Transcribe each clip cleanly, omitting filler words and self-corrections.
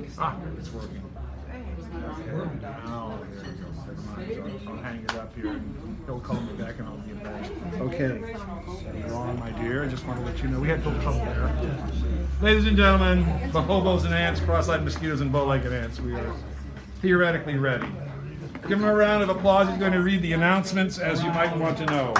It's working. Now, there we go. I'll hang it up here and he'll call me back and I'll get back. Okay. You're on, my dear. I just want to let you know we had a little trouble there. Ladies and gentlemen, the hobos and ants, cross-eyed mosquitoes and bow-legged ants, we are theoretically ready. Give him a round of applause. He's going to read the announcements as you might want to know.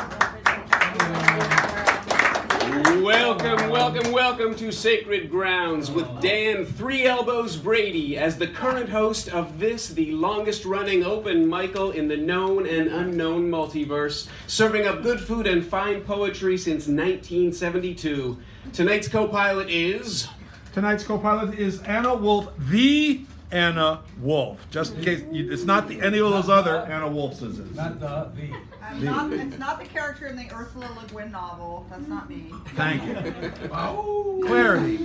Welcome to Sacred Grounds with Dan Three Elbows Brady as the current host of this, the longest running open Michael in the known and unknown multiverse, serving up good food and fine poetry since 1972. Tonight's co-pilot is Anna Wolf, the Anna Wolf. Just in case, it's not any of those other Anna Wolfs. Not the. It's not the character in the Ursula Le Guin novel. That's not me. Thank you. Clarity.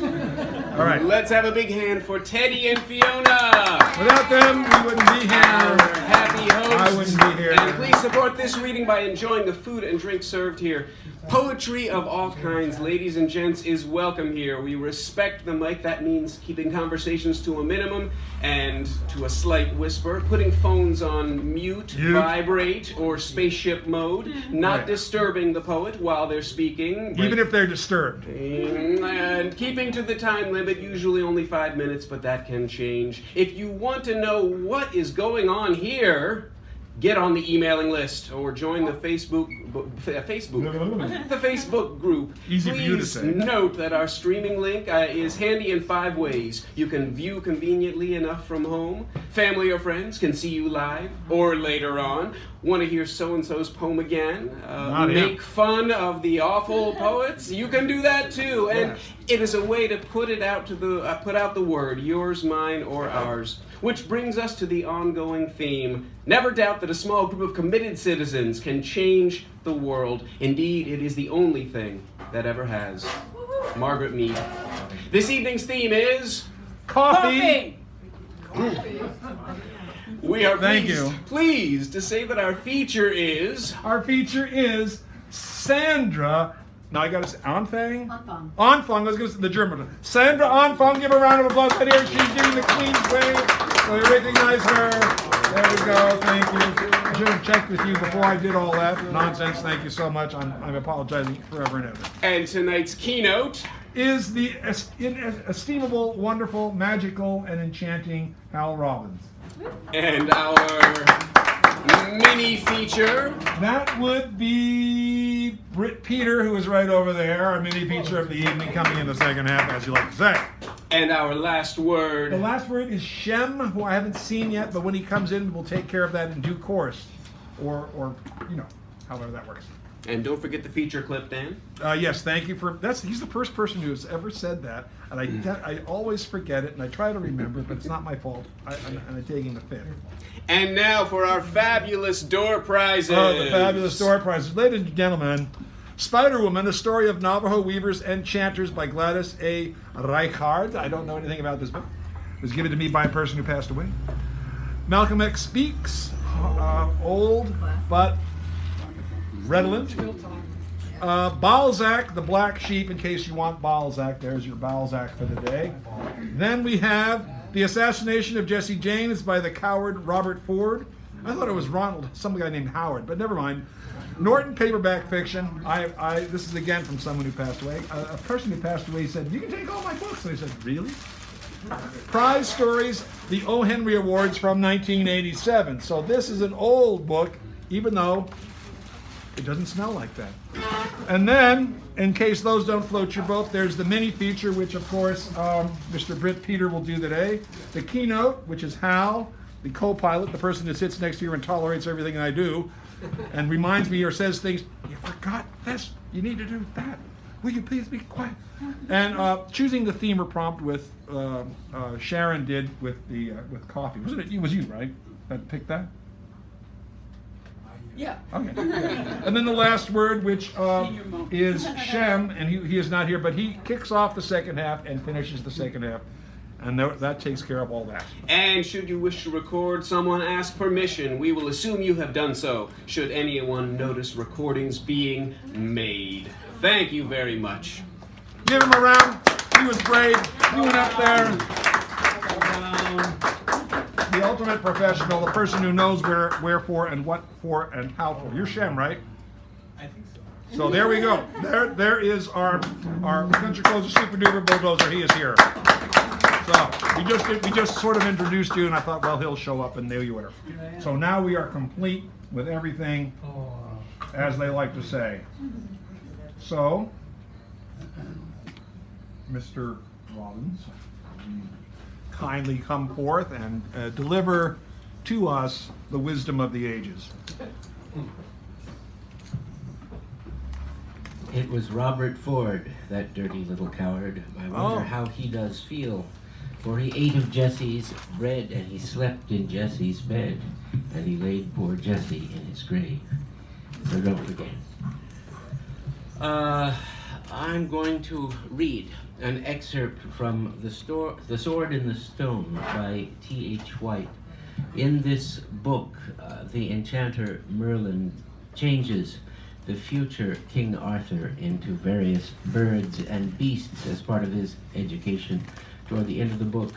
All right. Let's have a big hand for Teddy and Fiona. Without them, we wouldn't be here. Our happy hosts. I wouldn't be here. And please support this reading by enjoying the food and drink served here. Poetry of all kinds, ladies and gents, is welcome here. We respect the mic. That means keeping conversations to a minimum and to a slight whisper, putting phones on mute, vibrate, or spaceship mode, not disturbing the poet while they're speaking. Even if they're disturbed. And keeping to the time limit, usually only 5 minutes, but that can change. If you want to know what is going on here, get on the emailing list or join the Facebook group. Easy for you to say. Please note that our streaming link is handy in 5 ways. You can view conveniently enough from home. Family or friends can see you live or later on. Want to hear so-and-so's poem again? Make fun of the awful poets? You can do that too. And it is a way to put out the word, yours, mine, or ours. Which brings us to the ongoing theme. Never doubt that a small group of committed citizens can change the world. Indeed, it is the only thing that ever has. Margaret Mead. This evening's theme is... Coffee! We are pleased to say that our feature is... Sandra... Now I gotta say, Anfang? Anfang. I was gonna say the German one. Sandra Anfang, give her a round of applause. Right here, she's doing the Queen's wave. So you recognize her. There we go, thank you. I should have checked with you before I did all that nonsense. Thank you so much. I'm apologizing forever and ever. And tonight's keynote is the estimable, wonderful, magical, and enchanting Hal Robbins. And our mini feature. That would be Britt Peter, who is right over there, our mini feature of the evening, coming in the second half, as you like to say. And our last word. The last word is Shem, who I haven't seen yet, but when he comes in, we'll take care of that in due course. Or however that works. And don't forget the feature clip, Dan. Yes, thank you for he's the first person who has ever said that, and I always forget it, and I try to remember it, but it's not my fault. I'm taking the fit. And now for our fabulous door prizes. Oh, the fabulous door prizes. Ladies and gentlemen, Spider-Woman, a story of Navajo weavers and chanters by Gladys A. Reichard. I don't know anything about this book. It was given to me by a person who passed away. Malcolm X Speaks, old but redolent. Balzac, the Black Sheep, in case you want Balzac. There's your Balzac for the day. Then we have The Assassination of Jesse James by the coward Robert Ford. I thought it was Ronald, some guy named Howard, but never mind. Norton paperback fiction. This is again from someone who passed away. A person who passed away said, "You can take all my books." And I said, "Really?" Prize stories, the O. Henry Awards from 1987. So this is an old book, even though it doesn't smell like that. And then, in case those don't float your boat, there's the mini feature, which of course Mr. Britt Peter will do today. The keynote, which is Hal, the co-pilot, the person who sits next to you and tolerates everything I do, and reminds me or says things, "You forgot this, you need to do that. Will you please be quiet?" And choosing the theme or prompt with Sharon did with coffee. Wasn't it? It was you, right? That picked that? Yeah. Okay. And then the last word, which is Shem, and he is not here, but he kicks off the second half and finishes the second half. And that takes care of all that. And should you wish to record someone, ask permission. We will assume you have done so, should anyone notice recordings being made. Thank you very much. Give him a round. He was brave. He went up there. the ultimate professional, the person who knows wherefore and what for and how for. You're Shem, right? I think so. So there we go. There is our country closer super duper bulldozer. He is here. So we just sort of introduced you, and I thought, well, he'll show up, and there you are. So now we are complete with everything, as they like to say. So, Mr. Robbins, kindly come forth and deliver to us the wisdom of the ages. It was Robert Ford, that dirty little coward. I wonder how he does feel. For he ate of Jesse's bread, and he slept in Jesse's bed, and he laid poor Jesse in his grave. So don't forget. I'm going to read an excerpt from The Sword in the Stone by T.H. White. In this book, the enchanter Merlin changes the future King Arthur into various birds and beasts as part of his education. Toward the end of the book,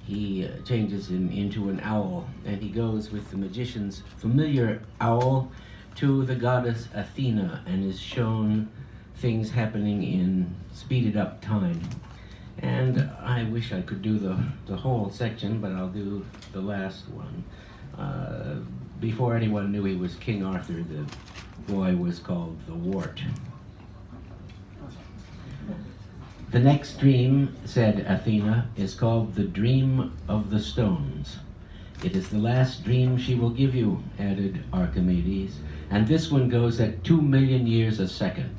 he changes him into an owl, and he goes with the magician's familiar owl to the goddess Athena and is shown things happening in speeded up time. And I wish I could do the whole section, but I'll do the last one. Before anyone knew he was King Arthur, the boy was called the Wart. The next dream, said Athena, is called the Dream of the Stones. It is the last dream she will give you, added Archimedes, and this one goes at 2 million years a second.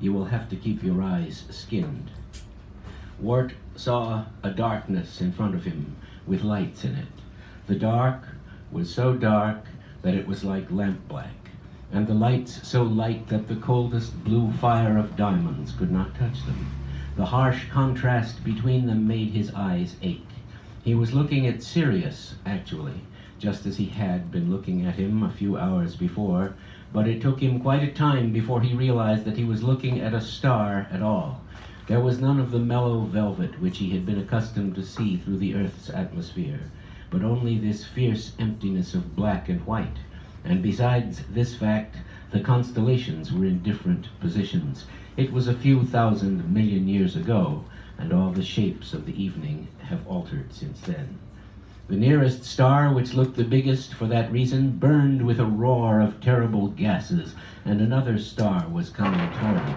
You will have to keep your eyes skinned. Wart saw a darkness in front of him with lights in it. The dark was so dark that it was like lampblack, and the lights so light that the coldest blue fire of diamonds could not touch them. The harsh contrast between them made his eyes ache. He was looking at Sirius, actually, just as he had been looking at him a few hours before, but it took him quite a time before he realized that he was looking at a star at all. There was none of the mellow velvet which he had been accustomed to see through the Earth's atmosphere, but only this fierce emptiness of black and white. And besides this fact, the constellations were in different positions. It was a few thousand million years ago, and all the shapes of the evening have altered since then. The nearest star, which looked the biggest for that reason, burned with a roar of terrible gases, and another star was coming toward it.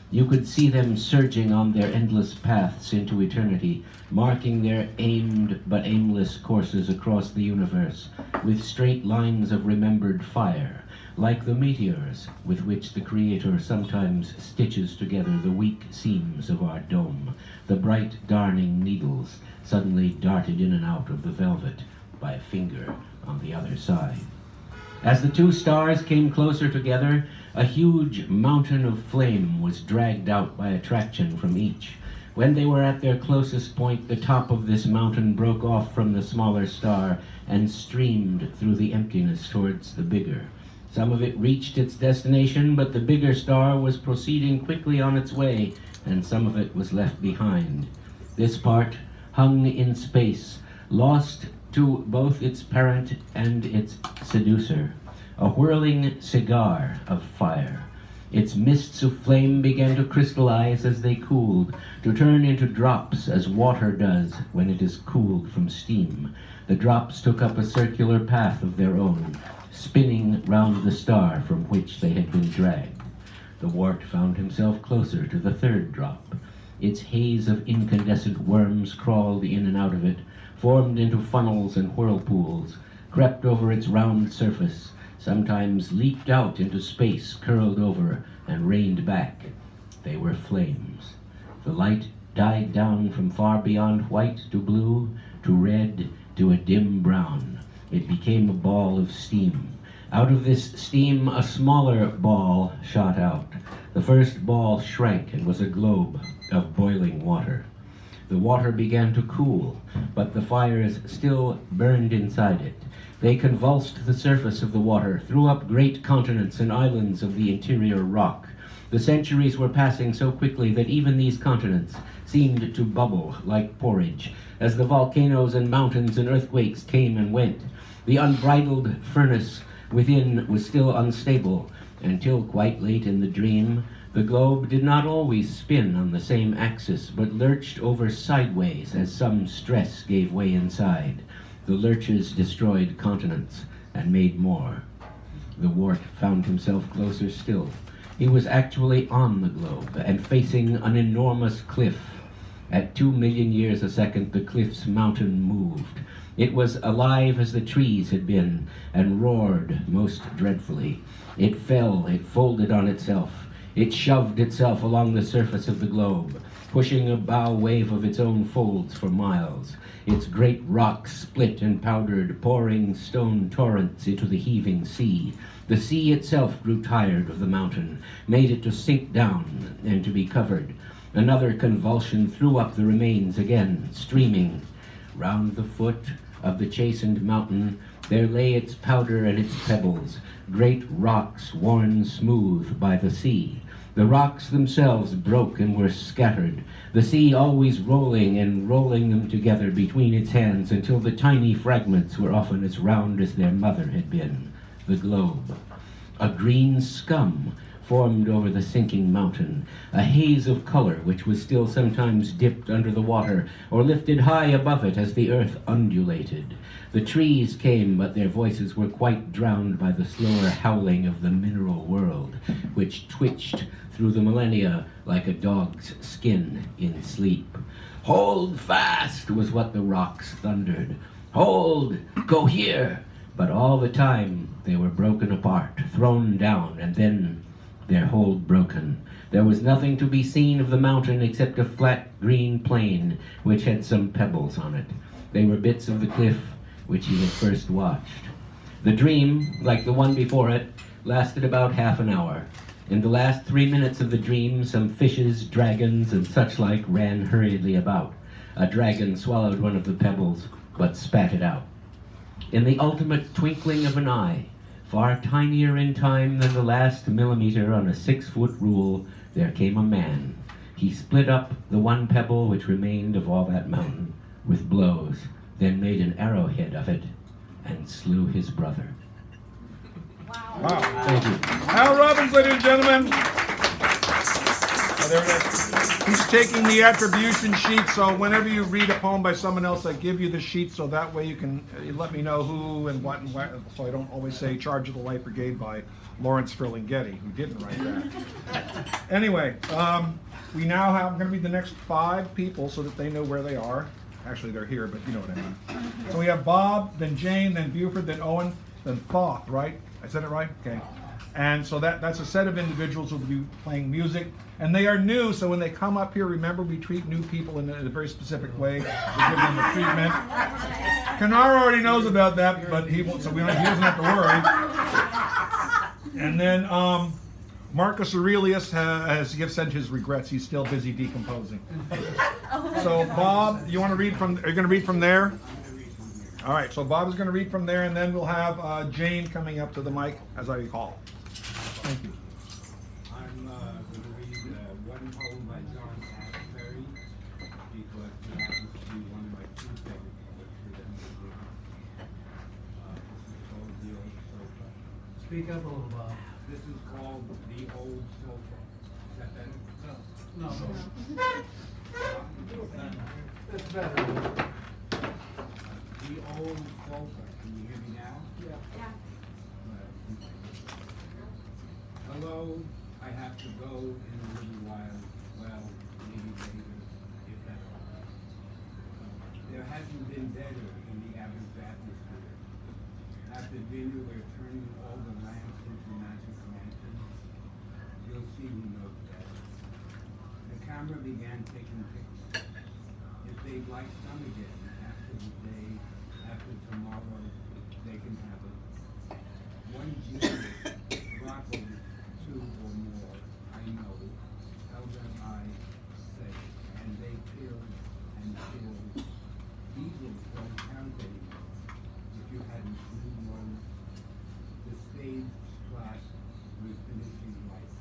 You could see them surging on their endless paths into eternity, marking their aimed but aimless courses across the universe, with straight lines of remembered fire, like the meteors with which the Creator sometimes stitches together the weak seams of our dome, the bright darning needles suddenly darted in and out of the velvet by a finger on the other side. As the two stars came closer together, a huge mountain of flame was dragged out by attraction from each. When they were at their closest point, the top of this mountain broke off from the smaller star and streamed through the emptiness towards the bigger. Some of it reached its destination, but the bigger star was proceeding quickly on its way, and some of it was left behind. This part hung in space, lost to both its parent and its seducer, a whirling cigar of fire. Its mists of flame began to crystallize as they cooled, to turn into drops as water does when it is cooled from steam. The drops took up a circular path of their own, spinning round the star from which they had been dragged. The Wart found himself closer to the third drop. Its haze of incandescent worms crawled in and out of it, formed into funnels and whirlpools, crept over its round surface, sometimes leaped out into space, curled over, and rained back. They were flames. The light died down from far beyond white to blue, to red, to a dim brown. It became a ball of steam. Out of this steam, a smaller ball shot out. The first ball shrank and was a globe of boiling water. The water began to cool, but the fires still burned inside it. They convulsed the surface of the water, threw up great continents and islands of the interior rock. The centuries were passing so quickly that even these continents seemed to bubble like porridge, as the volcanoes and mountains and earthquakes came and went. The unbridled furnace within was still unstable, until quite late in the dream, the globe did not always spin on the same axis, but lurched over sideways as some stress gave way inside. The lurches destroyed continents and made more. The wart found himself closer still. He was actually on the globe and facing an enormous cliff. At 2 million years a second, the cliff's mountain moved. It was alive as the trees had been, and roared most dreadfully. It fell, it folded on itself. It shoved itself along the surface of the globe, pushing a bow wave of its own folds for miles. Its great rocks split and powdered, pouring stone torrents into the heaving sea. The sea itself grew tired of the mountain, made it to sink down and to be covered. Another convulsion threw up the remains again, streaming. Round the foot of the chastened mountain there lay its powder and its pebbles, great rocks worn smooth by the sea. The rocks themselves broke and were scattered, the sea always rolling and rolling them together between its hands until the tiny fragments were often as round as their mother had been, the globe. A green scum formed over the sinking mountain, a haze of color which was still sometimes dipped under the water or lifted high above it as the earth undulated. The trees came, but their voices were quite drowned by the slower howling of the mineral world, which twitched through the millennia like a dog's skin in sleep. "Hold fast," was what the rocks thundered. "Hold! Go here!" But all the time they were broken apart, thrown down, and then their hold broken. There was nothing to be seen of the mountain except a flat green plain which had some pebbles on it. They were bits of the cliff which he had first watched. The dream, like the one before it, lasted about half an hour. In the last 3 minutes of the dream, some fishes, dragons, and such like ran hurriedly about. A dragon swallowed one of the pebbles, but spat it out. In the ultimate twinkling of an eye, far tinier in time than the last millimeter on a 6-foot rule, there came a man. He split up the one pebble which remained of all that mountain with blows, then made an arrowhead of it and slew his brother. Wow. Thank you. Al Robbins, ladies and gentlemen. Oh, there it is. He's taking the attribution sheet, so whenever you read a poem by someone else, I give you the sheet so that way you can you let me know who and what, so I don't always say Charge of the Light Brigade by Lawrence Ferlinghetti, who didn't write that. Anyway, I'm going to read the next 5 people so that they know where they are. Actually, they're here, but you know what I mean. So we have Bob, then Jane, then Buford, then Owen, then Thoth, right? I said it right? Okay. And so that's a set of individuals who will be playing music. And they are new, so when they come up here, remember we treat new people in a very specific way. We give them the treatment. Kanar already knows about that, but he doesn't have to worry. And then Marcus Aurelius has sent his regrets. He's still busy decomposing. So Bob, are you going to read from there? All right, so Bob is going to read from there, and then we'll have Jane coming up to the mic, as I recall. Thank you. I'm going to read one poem by John Asbury because it happens to be one of my 2 favorite poets for them to do. This is called The Old Sofa. Speak up a little, Bob. This is called The Old Sofa. Is that better? No. That's better. The Old Sofa. Can you hear me now? Yeah. Hello, I have to go in a little while. Well, maybe later, if at all. There hasn't been better in the average atmosphere. After dinner, we're turning all the lamps into magic lanterns. You'll see who knows better. The camera began taking pictures. If they'd like some again after the day, after tomorrow, they can have it. One genius, Rocco, 2 or more, I know, tell them I say, and they kill and kill. Eagles don't count anymore. If you hadn't seen one, the stage spot was finishing life.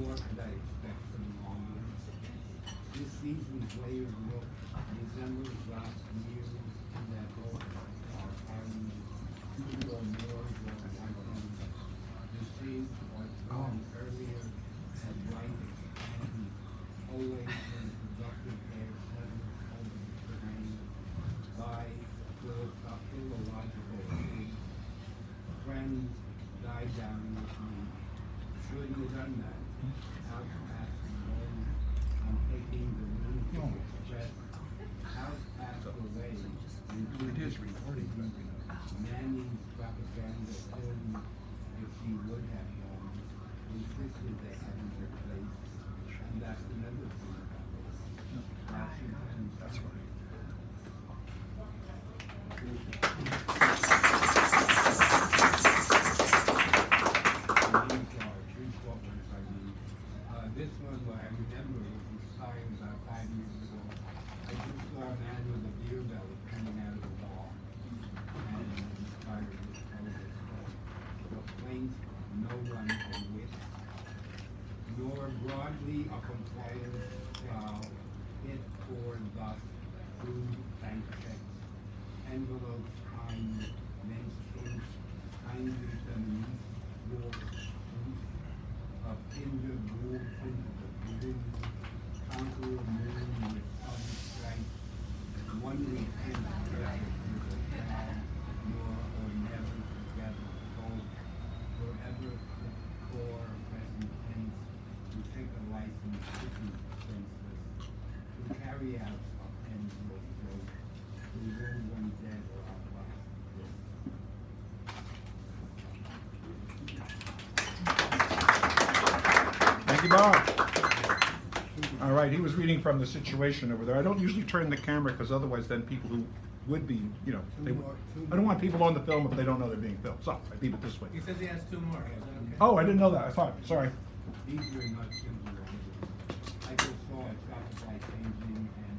more could I expect from the audience? This season's layered look resembles last year's in that both are carrying two or more white items. The shades are drawn earlier and bright and always in productive hair settled over the terrain by philological things. Friends died down with me. Shouldn't have done that. Out past the road, I'm taking the room to express. Out past the way, It is recording, but we know. Nanny's propaganda film, if she would have known, insisted they hadn't replaced. And that's another thing about this. Washington, That's right. This one, I remember, was inspired about 5 years ago. I just saw a man with a beer belly coming out of the wall, and inspired this colorful story. The plaint no one can wit, nor broadly a compliance shall hit or thus through bank checks, envelopes kind, men's ink, kindly feminine, your of Tinder gold into the blue, conqueror moon with sun stripes, one weekend together with a child, nor or never together both, forever core present tense, to take a license city senseless, to carry out a pen's no throat, to learn one dead or outlast this. Thank you, Bob. All right, he was reading from the situation over there. I don't usually turn the camera because otherwise then people who would be, you know, I don't want people on the film if they don't know they're being filmed. So I leave it this way. He says he has 2 more. Is that okay? Oh, I didn't know that. I thought, sorry. These were much simpler. I just saw a traffic light changing and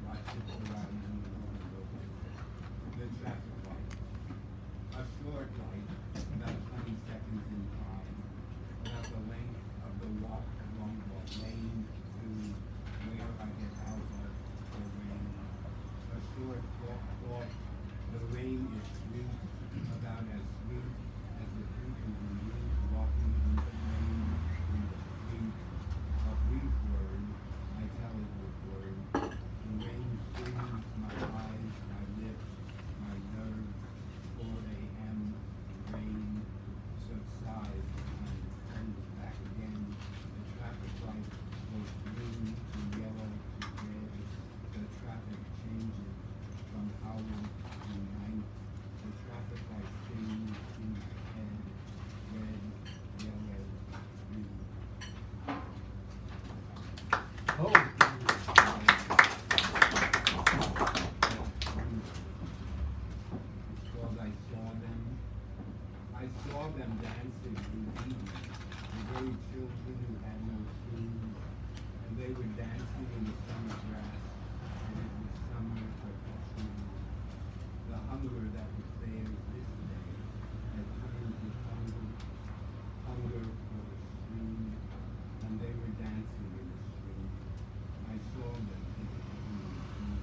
watched it around in the road. The traffic light. A short light, about 20 seconds in time, about the length of the walk along the lane to where I get out of the rain. A short thought, the rain is sweet, about as sweet as the people who use walking in the rain in the street. A brief word, I tell it with words. The rain stings my eyes, my lips, my nerves. 4 a.m. rain subsides and comes back again. The traffic light goes blue to yellow to red. The traffic changes from hour to night. The traffic light changes in my head. Red, yellow, blue. Oh. Because I saw them dancing in Eden, the very children who had no shoes, and they were dancing in the summer grass, and it was summer for shoes. The hunger that was theirs this day had turned to hunger for the stream, and they were dancing in the stream. I saw them taking the stream.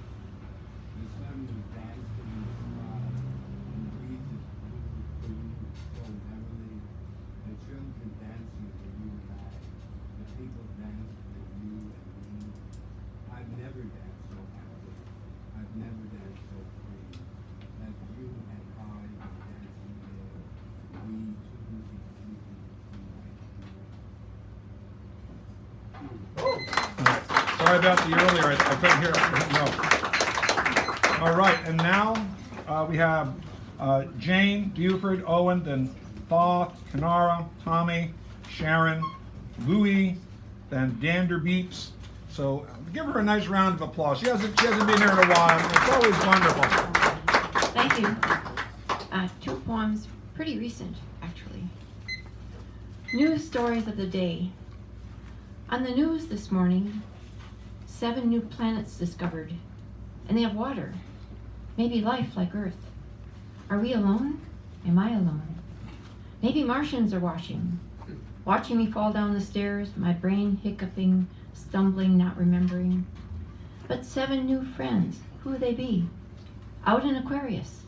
The sun was dancing in the sky, and breezes blew so merrily. The children dancing for you and I. The people danced for you and me. I've never danced so happily. I've never danced so free. As you and I were dancing there, we too exceeded All right. Sorry about the earlier. I couldn't hear it. No. All right, and now we have Jane, Buford, Owen, then Thoth, Kanara, Tommy, Sharon, Louie, then Dander Beeps. So give her a nice round of applause. She hasn't been here in a while. It's always wonderful. Thank you. 2 poems, pretty recent, actually. News stories of the day. On the news this morning, 7 new planets discovered, and they have water, maybe life like Earth. Are we alone? Am I alone? Maybe Martians are watching, watching me fall down the stairs, my brain hiccuping, stumbling, not remembering. But 7 new friends, who would they be? Out in Aquarius.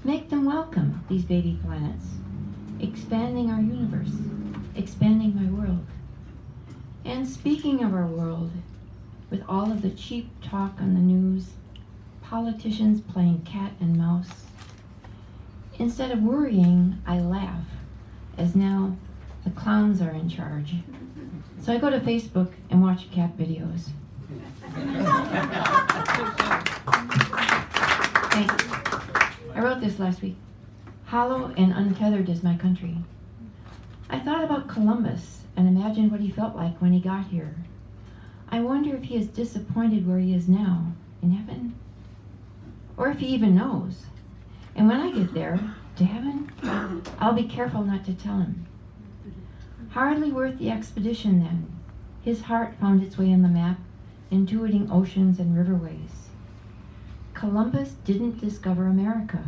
Make them welcome, these baby planets, expanding our universe, expanding my world. And speaking of our world, with all of the cheap talk on the news, politicians playing cat and mouse, instead of worrying, I laugh, as now the clowns are in charge. So I go to Facebook and watch cat videos. Hey, I wrote this last week. Hollow and untethered is my country. I thought about Columbus and imagined what he felt like when he got here. I wonder if he is disappointed where he is now, in heaven, or if he even knows. And when I get there, to heaven, I'll be careful not to tell him. Hardly worth the expedition then. His heart found its way on the map, intuiting oceans and riverways. Columbus didn't discover America.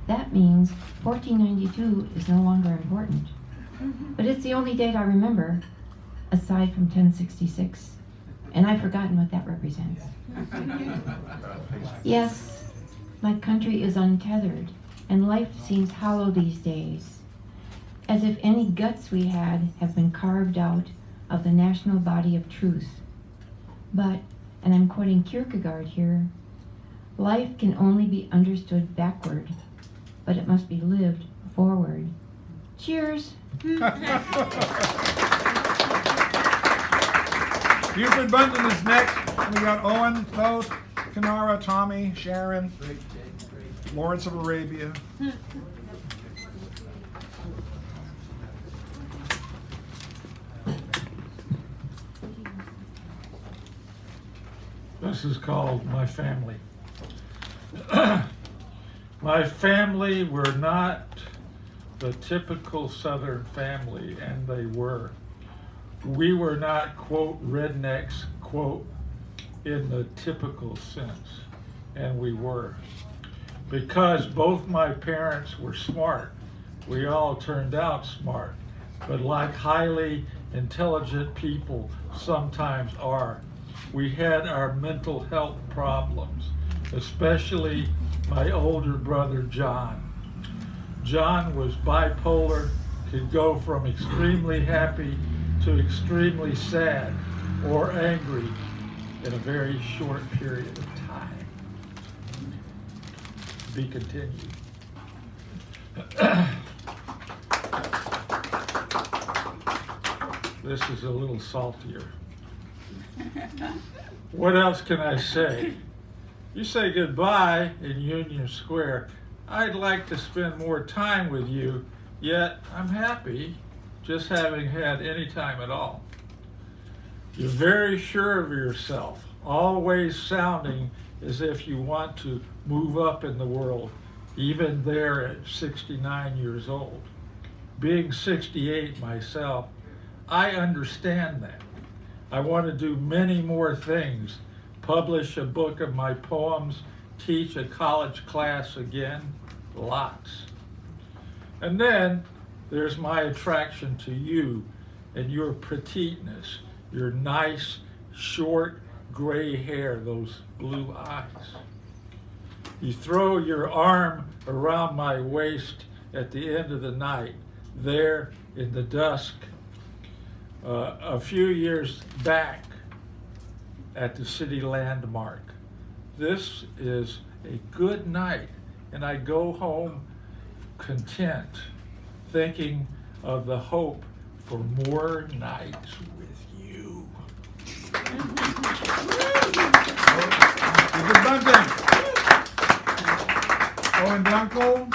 That means 1492 is no longer important. But it's the only date I remember, aside from 1066. And I've forgotten what that represents. Yes, my country is untethered, and life seems hollow these days, as if any guts we had have been carved out of the national body of truth. But, and I'm quoting Kierkegaard here, life can only be understood backward, but it must be lived forward. Cheers! Buford Bunton is next. And we got Owen, Thoth, Kanara, Tommy, Sharon, Lawrence of Arabia. This is called My Family. My family were not the typical Southern family, and they were. We were not, quote, rednecks, quote, in the typical sense, and we were. Because both my parents were smart, we all turned out smart, but like highly intelligent people sometimes are, we had our mental health problems, especially my older brother, John. John was bipolar, could go from extremely happy to extremely sad or angry in a very short period of time. Be continued. This is a little saltier. What else can I say? You say goodbye in Union Square. I'd like to spend more time with you, yet I'm happy just having had any time at all. You're very sure of yourself, always sounding as if you want to move up in the world, even there at 69 years old. Being 68 myself, I understand that. I want to do many more things, publish a book of my poems, teach a college class again, lots. And then there's my attraction to you and your petiteness, your nice, short, gray hair, those blue eyes. You throw your arm around my waist at the end of the night, there in the dusk, a few years back at the city landmark. This is a good night, and I go home content, thinking of the hope for more nights with you. Buford Bunton. Owen Dunkel.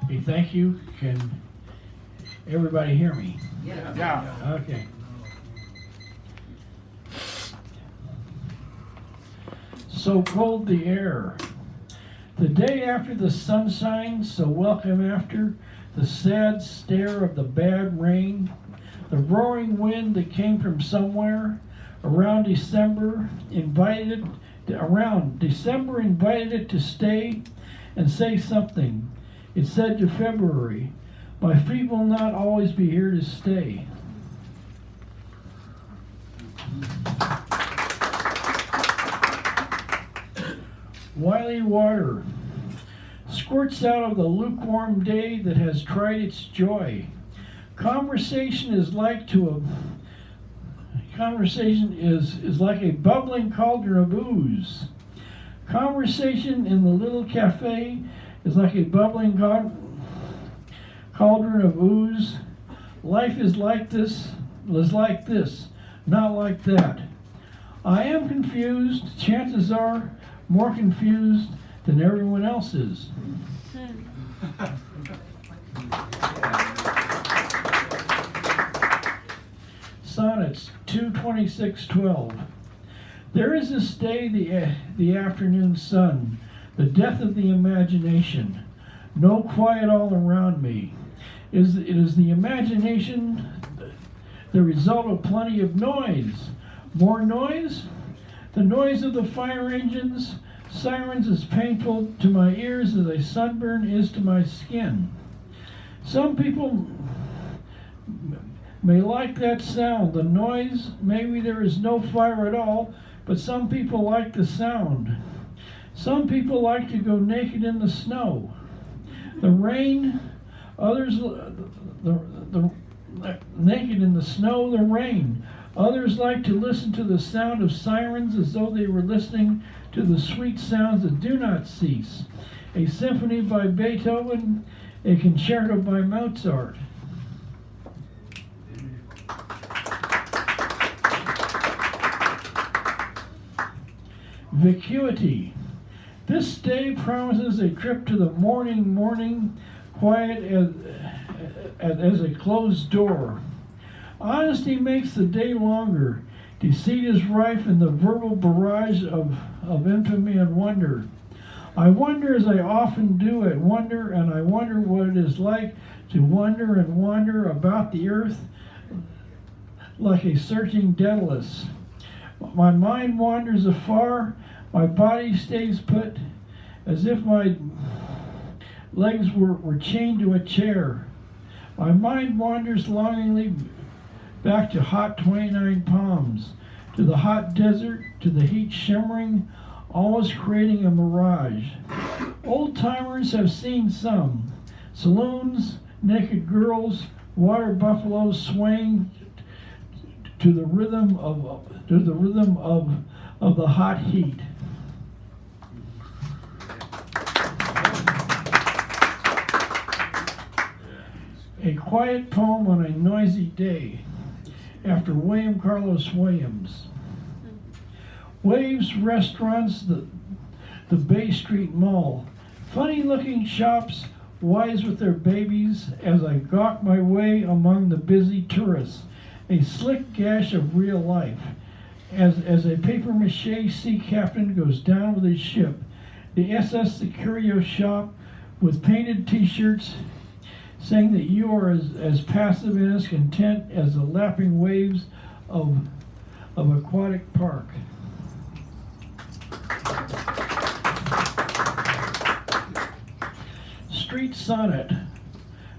Hey, thank you. Can everybody hear me? Yeah. Okay. So cold the air. The day after the sunshine, so welcome after the sad stare of the bad rain. The roaring wind that came from somewhere around December invited it to stay and say something. It said to February, "My feet will not always be here to stay." Wily water squirts out of the lukewarm day that has tried its joy. Conversation is like a bubbling cauldron of ooze. Conversation in the little cafe is like a bubbling cauldron of ooze. Life is like this, not like that. I am confused, chances are more confused than everyone else is. Sonnets 2:26:12. There is this day, the afternoon sun, the death of the imagination. No quiet all around me. It is the imagination, the result of plenty of noise. More noise? The noise of the fire engines, sirens is painful to my ears as a sunburn is to my skin. Some people may like that sound, the noise. Maybe there is no fire at all, but some people like the sound. Some people like to go naked in the snow. The rain, others naked in the snow, the rain. Others like to listen to the sound of sirens as though they were listening to the sweet sounds that do not cease. A symphony by Beethoven, a concerto by Mozart. Vacuity. This day promises a trip to the morning, quiet as a closed door. Honesty makes the day longer. Deceit is rife in the verbal barrage of infamy and wonder. I wonder, as I often do, I wonder what it is like to wonder and wander about the earth like a searching Daedalus. My mind wanders afar, my body stays put, as if my legs were chained to a chair. My mind wanders longingly back to hot 29 Palms, to the hot desert, to the heat shimmering, almost creating a mirage. Old timers have seen some. Saloons, naked girls, water buffaloes swaying to the rhythm of the hot heat. A quiet poem on a noisy day, after William Carlos Williams. Waves restaurants, the Bay Street Mall. Funny looking shops, wise with their babies, as I gawk my way among the busy tourists. A slick gash of real life. As a papier-mâché sea captain goes down with his ship, the SS the Curio shop with painted t-shirts saying that you are as passive and as content as the lapping waves of Aquatic Park. Street sonnet,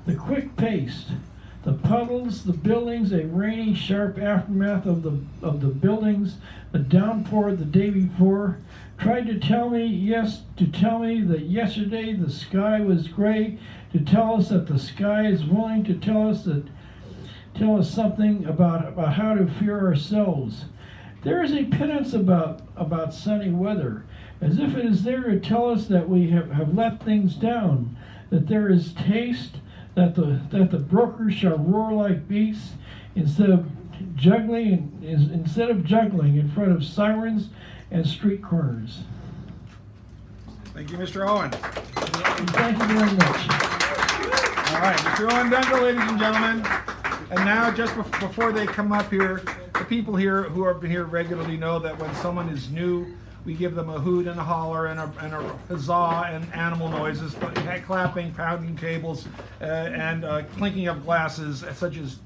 the quick pace, the puddles, the buildings, a rainy, sharp aftermath of the buildings, the downpour the day before, tried to tell me that yesterday the sky was gray, to tell us that the sky is willing to tell us something about how to fear ourselves. There is a penance about sunny weather, as if it is there to tell us that we have let things down, that there is taste, that the brokers shall roar like beasts instead of juggling in front of sirens and street corners. Thank you, Mr. Owen. Thank you very much. All right, Mr. Owen Dunkel, ladies and gentlemen. And now, just before they come up here, the people here who are here regularly know that when someone is new We give them a hoot and a holler and a huzzah and animal noises, clapping, pounding tables, and clinking of glasses,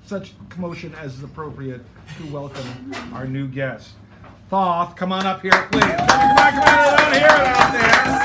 such commotion as is appropriate to welcome our new guest. Thoth, come on up here, please. Come on, I don't hear it out there.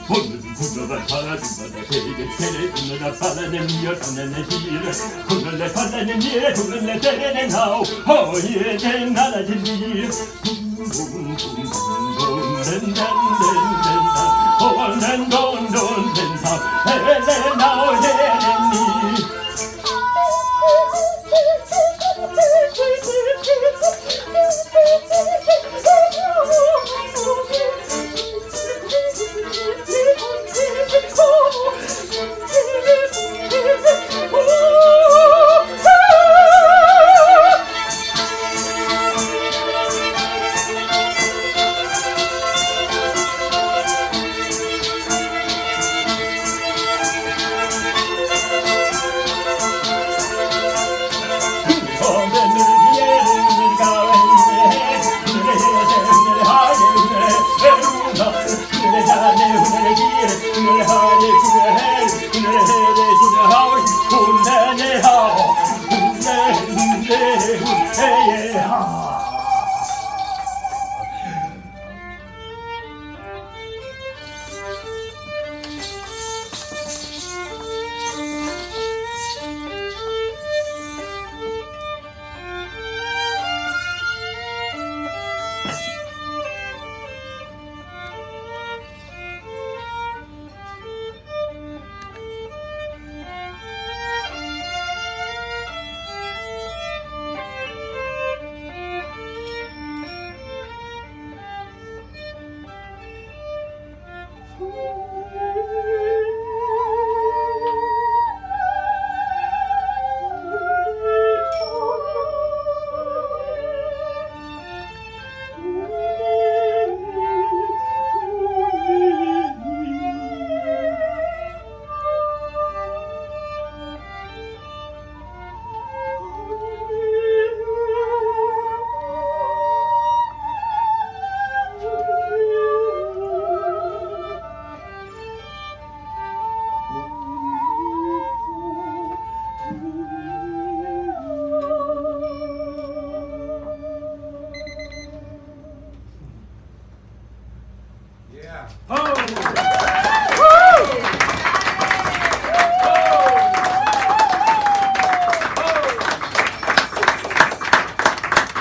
오늘은 사라진다 세계 세례 오늘아 살아낸 미어 살아낸 시를 오늘내 살아낸 예 오늘내 세례낸 하오 허예된 나라진 일 둥둥둥둥 댄댄댄댄다 호원댄돈돈 댄사 헤레 나오 헤레니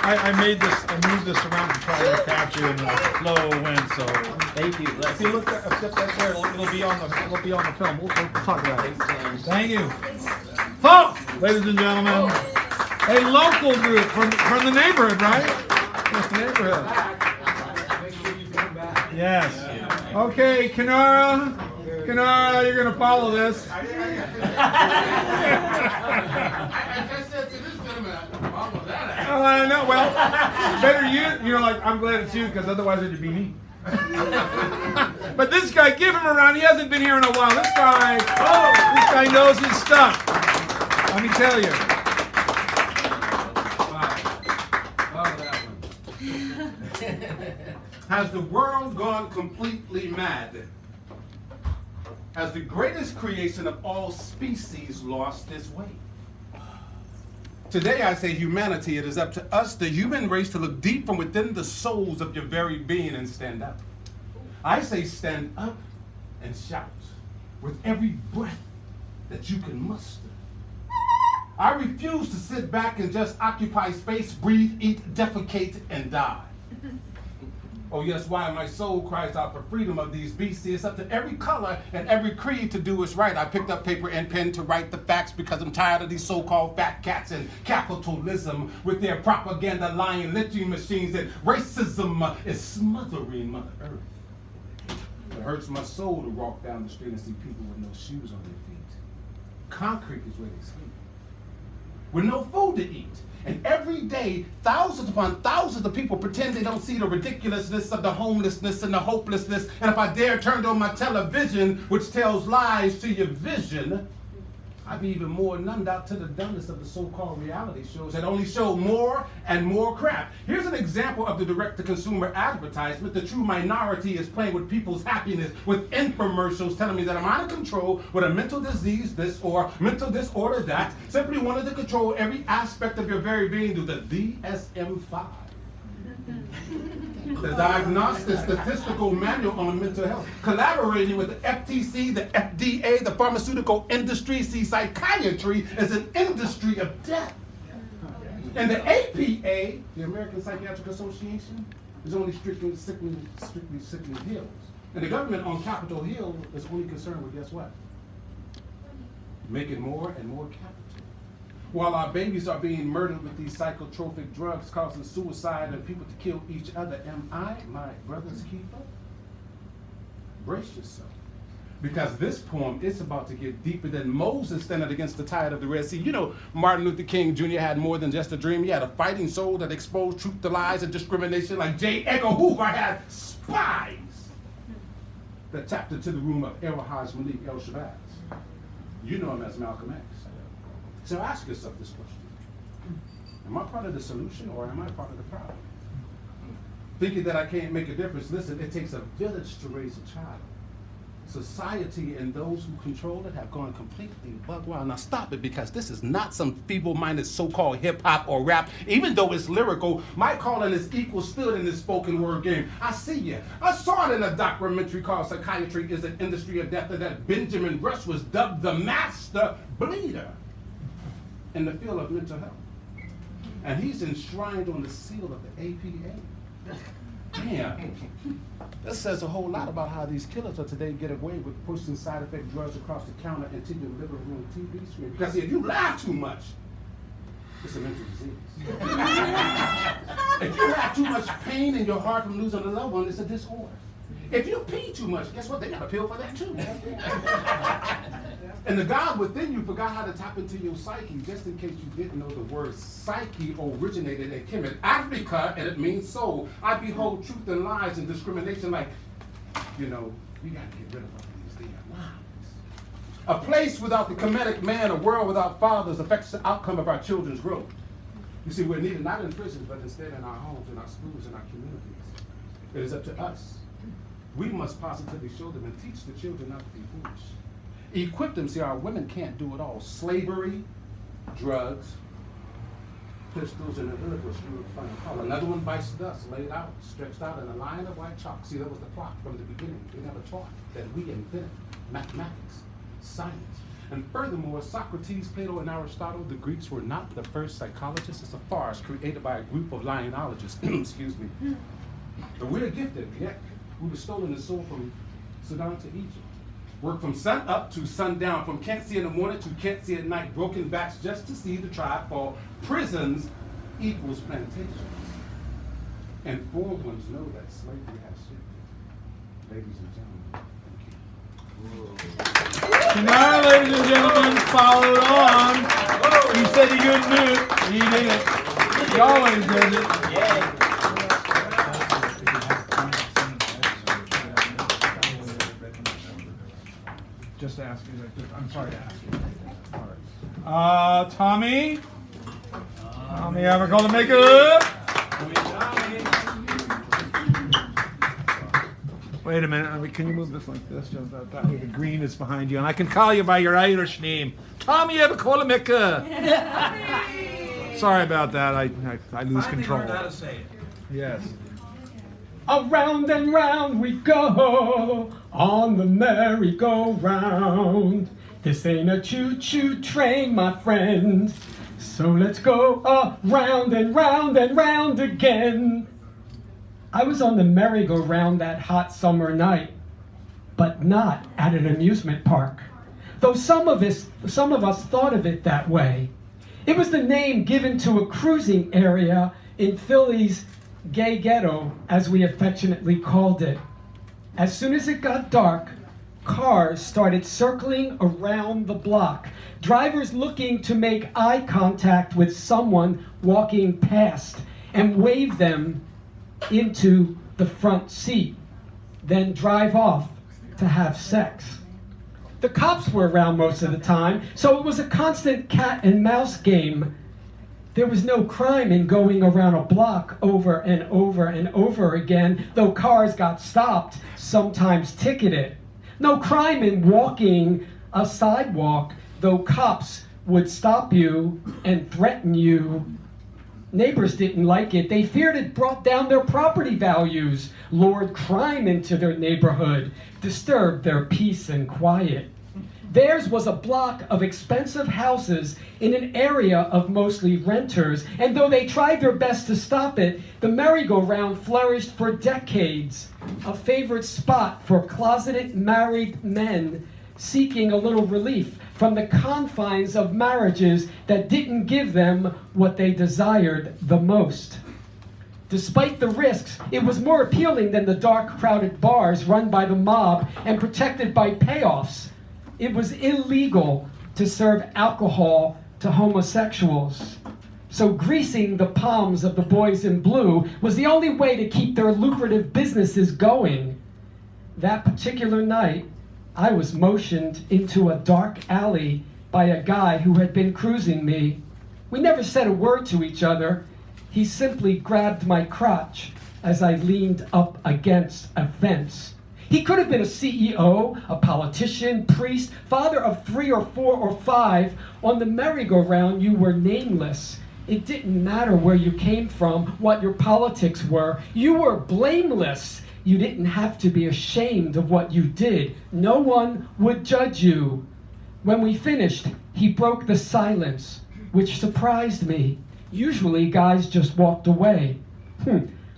I moved this around to try to capture in the flow when, so. Thank you. If you look at that there, it'll be on the film. We'll talk about it. Thank you. So, ladies and gentlemen, a local group from the neighborhood, right? Yes, the neighborhood. Make sure you come back. Yes. Okay, Kenara, you're gonna follow this. I just said to this gentleman, Mom, was that? Oh, I know. Well, better you know, like, I'm glad it's you, because otherwise it'd be me. But this guy, give him a round. He hasn't been here in a while. This guy knows his stuff. Let me tell you. Has the world gone completely mad? Has the greatest creation of all species lost its way? Today I say humanity, it is up to us, the human race, to look deep from within the souls of your very being and stand up. I say stand up and shout with every breath that you can muster. I refuse to sit back and just occupy space, breathe, eat, defecate, and die. Oh yes, why my soul cries out for freedom of these beasts. It's up to every color and every creed to do what's right. I picked up paper and pen to write the facts because I'm tired of these so-called fat cats and capitalism with their propaganda lying lynching machines, and racism is smothering Mother Earth. It hurts my soul to walk down the street and see people with no shoes on their feet. Concrete is where they sleep, with no food to eat. And every day, thousands upon thousands of people pretend they don't see the ridiculousness of the homelessness and the hopelessness. And if I dare turn on my television, which tells lies to your vision, I'd be even more numbed out to the dumbness of the so-called reality shows that only show more and more crap. Here's an example of the direct-to-consumer advertisement. The true minority is playing with people's happiness with infomercials telling me that I'm out of control with a mental disease this or mental disorder that. Simply wanted to control every aspect of your very being through the DSM-5. The Diagnostic Statistical Manual on Mental Health, collaborating with the FTC, the FDA, the pharmaceutical industry. See, psychiatry is an industry of death. And the APA, the American Psychiatric Association, is only strictly sickly hills. And the government on Capitol Hill is only concerned with, guess what? Making more and more capital. While our babies are being murdered with these psychotropic drugs causing suicide and people to kill each other, am I my brother's keeper? Brace yourself. Because this poem is about to get deeper than Moses standing against the tide of the Red Sea. You know, Martin Luther King Jr. had more than just a dream. He had a fighting soul that exposed truth to lies and discrimination like J. Edgar Hoover had spies that tapped into the room of El Haj Malik El Shabazz. You know him as Malcolm X. So ask yourself this question. Am I part of the solution or am I part of the problem? Thinking that I can't make a difference, listen, it takes a village to raise a child. Society and those who control it have gone completely bug wild. Now stop it, because this is not some feeble-minded so-called hip-hop or rap. Even though it's lyrical, my calling is equal stood in this spoken word game. I see you. I saw it in a documentary called Psychiatry is an Industry of Death, that Benjamin Rush was dubbed the master bleeder in the field of mental health. And he's enshrined on the seal of the APA. Damn. That says a whole lot about how these killers of today get away with pushing side effect drugs across the counter into your living room TV screen. Because if you laugh too much, it's a mental disease. If you have too much pain in your heart from losing a loved one, it's a disorder. If you pee too much, guess what? They got a pill for that too. And the God within you forgot how to tap into your psyche. Just in case you didn't know, the word psyche originated in Kemet, Africa, and it means soul. I behold truth and lies and discrimination like, you know, we got to get rid of all these damn lies. A place without the Kemetic man, a world without fathers affects the outcome of our children's growth. You see, we're needed not in prisons, but instead in our homes, in our schools, in our communities. It is up to us. We must positively show them and teach the children not to be foolish. Equip them. See, our women can't do it all. Slavery, drugs, pistols, and the hood was screwed final color. Another one bites the dust, laid out, stretched out in a line of white chalk. See, that was the plot from the beginning. They never taught that we invented mathematics, science, And furthermore, Socrates, Plato, and Aristotle, the Greeks, were not the first psychologists. It's a farce created by a group of lionologists. Excuse me. But we're gifted, yet we were stolen the soul from Sudan to Egypt. Work from sun up to sundown, from can't see in the morning to can't see at night, broken backs just to see the tribe fall. Prisons equals plantations. And forward ones know that slavery has shifted. Ladies and gentlemen, thank you. Now, ladies and gentlemen, follow on. He said he couldn't do it. He did it. He always does it. Just ask you that. I'm sorry to ask you. All right. Tommy? Tommy, ever call the makeup? Wait a minute. Can you move this like this? Just that way the green is behind you. And I can call you by your Irish name. Tommy ever call the makeup? Sorry about that. I lose control. Learned how to say it. Yes. Around and round we go on the merry-go-round. This ain't a choo-choo train, my friend. So let's go around and round and round again. I was on the merry-go-round that hot summer night, but not at an amusement park. Though some of us thought of it that way. It was the name given to a cruising area in Philly's gay ghetto, as we affectionately called it. As soon as it got dark, cars started circling around the block, drivers looking to make eye contact with someone walking past and wave them into the front seat, then drive off to have sex. The cops were around most of the time, so it was a constant cat and mouse game. There was no crime in going around a block over and over and over again, though cars got stopped, sometimes ticketed. No crime in walking a sidewalk, though cops would stop you and threaten you. Neighbors didn't like it. They feared it brought down their property values, lured crime into their neighborhood, disturbed their peace and quiet. Theirs was a block of expensive houses in an area of mostly renters, and though they tried their best to stop it, the merry-go-round flourished for decades, a favorite spot for closeted married men seeking a little relief from the confines of marriages that didn't give them what they desired the most. Despite the risks, it was more appealing than the dark, crowded bars run by the mob and protected by payoffs. It was illegal to serve alcohol to homosexuals. So greasing the palms of the boys in blue was the only way to keep their lucrative businesses going. That particular night, I was motioned into a dark alley by a guy who had been cruising me. We never said a word to each other. He simply grabbed my crotch as I leaned up against a fence. He could have been a CEO, a politician, priest, father of 3 or 4 or 5. On the merry-go-round, you were nameless. It didn't matter where you came from, what your politics were. You were blameless. You didn't have to be ashamed of what you did. No one would judge you. When we finished, he broke the silence, which surprised me. Usually, guys just walked away.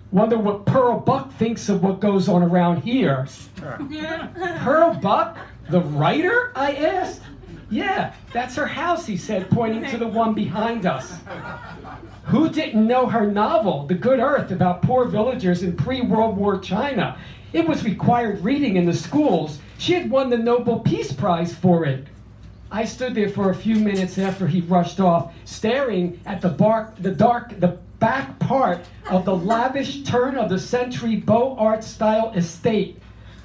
Wonder what Pearl Buck thinks of what goes on around here. Pearl Buck? The writer? I asked. Yeah, that's her house, he said, pointing to the one behind us. Who didn't know her novel, The Good Earth, about poor villagers in pre-World War China? It was required reading in the schools. She had won the Nobel Peace Prize for it. I stood there for a few minutes after he rushed off, staring at the back part of the lavish turn-of-the-century Beaux Arts-style estate,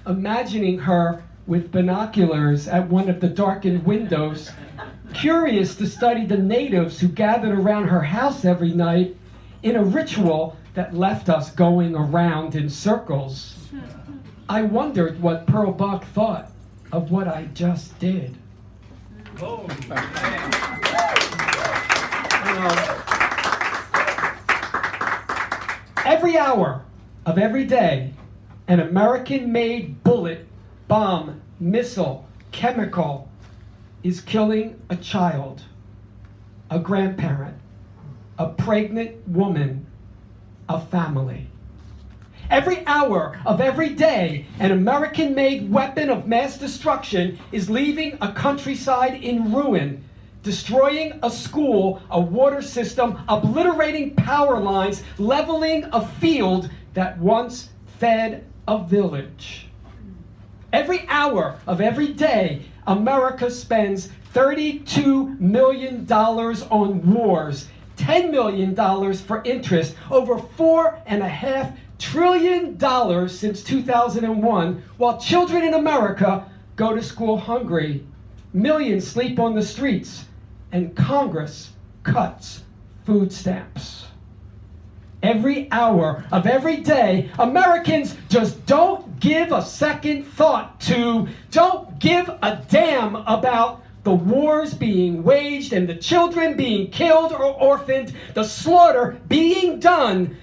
imagining her with binoculars at one of the darkened windows, curious to study the natives who gathered around her house every night in a ritual that left us going around in circles. I wondered what Pearl Buck thought of what I just did. Every hour of every day, an American-made bullet, bomb, missile, chemical, is killing a child, a grandparent, a pregnant woman, a family. Every hour of every day, an American-made weapon of mass destruction is leaving a countryside in ruin, destroying a school, a water system, obliterating power lines, leveling a field that once fed a village. Every hour of every day, America spends $32 million on wars, $10 million for interest, over $4.5 trillion since 2001, while children in America go to school hungry. Millions sleep on the streets, and Congress cuts food stamps. Every hour of every day, Americans just don't give a second thought to, don't give a damn about the wars being waged and the children being killed or orphaned, the slaughter being done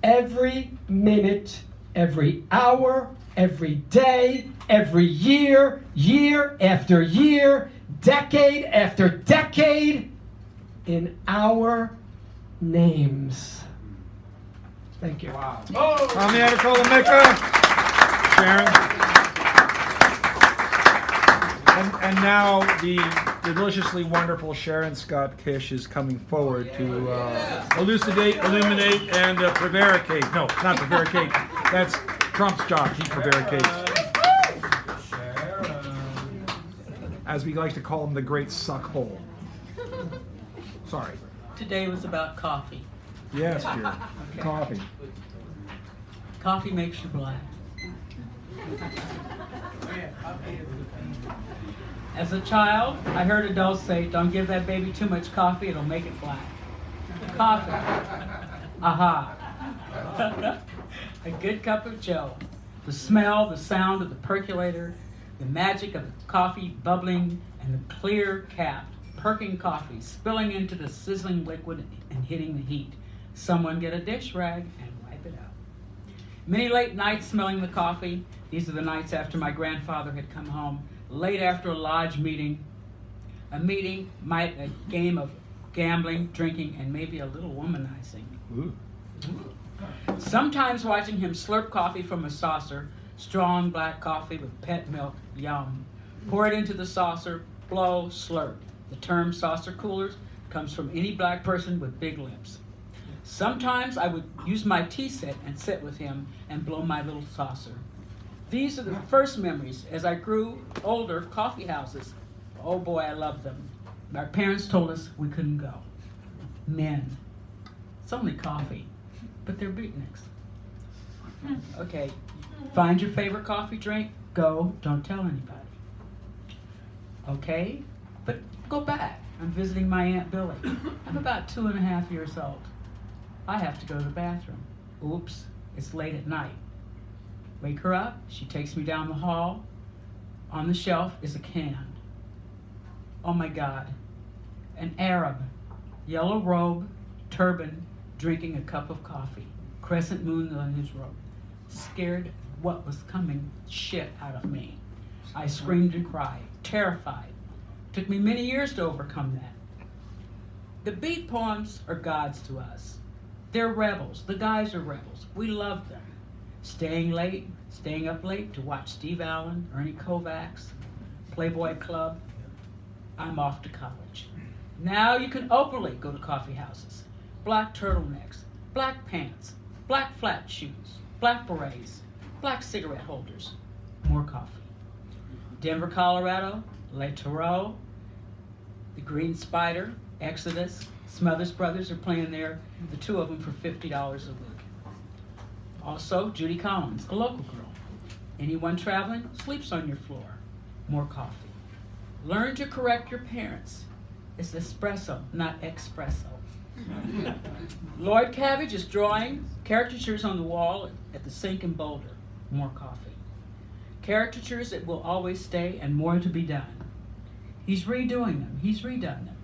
every minute, every hour, every day, every year, year after year, decade after decade, in our names. Thank you. Wow. On the Agricola Mecca, Sharon. And now the deliciously wonderful Sharon Scott Kish is coming forward to elucidate, illuminate, and prevaricate. No, not prevaricate. That's Trump's job. He prevaricates. As we like to call him, the great suckhole. Sorry. Today was about coffee. Yes, dear. Okay. Coffee. Coffee makes you black. As a child, I heard adults say, don't give that baby too much coffee, it'll make it black. Coffee. Aha. A good cup of joe. The smell, the sound of the percolator, the magic of the coffee bubbling, and the clear cap, perking coffee, spilling into the sizzling liquid and hitting the heat. Someone get a dish rag and wipe it out. Many late nights smelling the coffee. These are the nights after my grandfather had come home, late after a lodge meeting. A game of gambling, drinking, and maybe a little womanizing. Ooh. Sometimes watching him slurp coffee from a saucer, strong black coffee with pet milk, yum. Pour it into the saucer, blow, slurp. The term saucer coolers comes from any black person with big lips. Sometimes I would use my tea set and sit with him and blow my little saucer. These are the first memories. As I grew older, coffee houses. Oh boy, I loved them. My parents told us we couldn't go. Men. It's only coffee, but they're beatniks. Okay, find your favorite coffee drink, go, don't tell anybody. Okay, but go back. I'm visiting my Aunt Billy. I'm about 2.5 years old. I have to go to the bathroom. Oops, it's late at night. Wake her up, she takes me down the hall. On the shelf is a can. Oh my God, an Arab, yellow robe, turban, drinking a cup of coffee, crescent moon on his robe. Scared what was coming shit out of me. I screamed and cried, terrified. Took me many years to overcome that. The beat poems are gods to us. They're rebels. The guys are rebels. We love them. Staying up late to watch Steve Allen, Ernie Kovacs, Playboy Club. I'm off to college. Now you can openly go to coffee houses. Black turtlenecks, black pants, black flat shoes, black berets, black cigarette holders. More coffee. Denver, Colorado, Le Taureau, the Green Spider, Exodus, Smothers Brothers are playing there, the two of them for $50 a week. Also, Judy Collins, a local girl. Anyone traveling sleeps on your floor. More coffee. Learn to correct your parents. It's espresso, not espresso. Lloyd Cabbage is drawing caricatures on the wall at the sink in Boulder. More coffee. Caricatures that will always stay and more to be done. He's redoing them. He's redone them.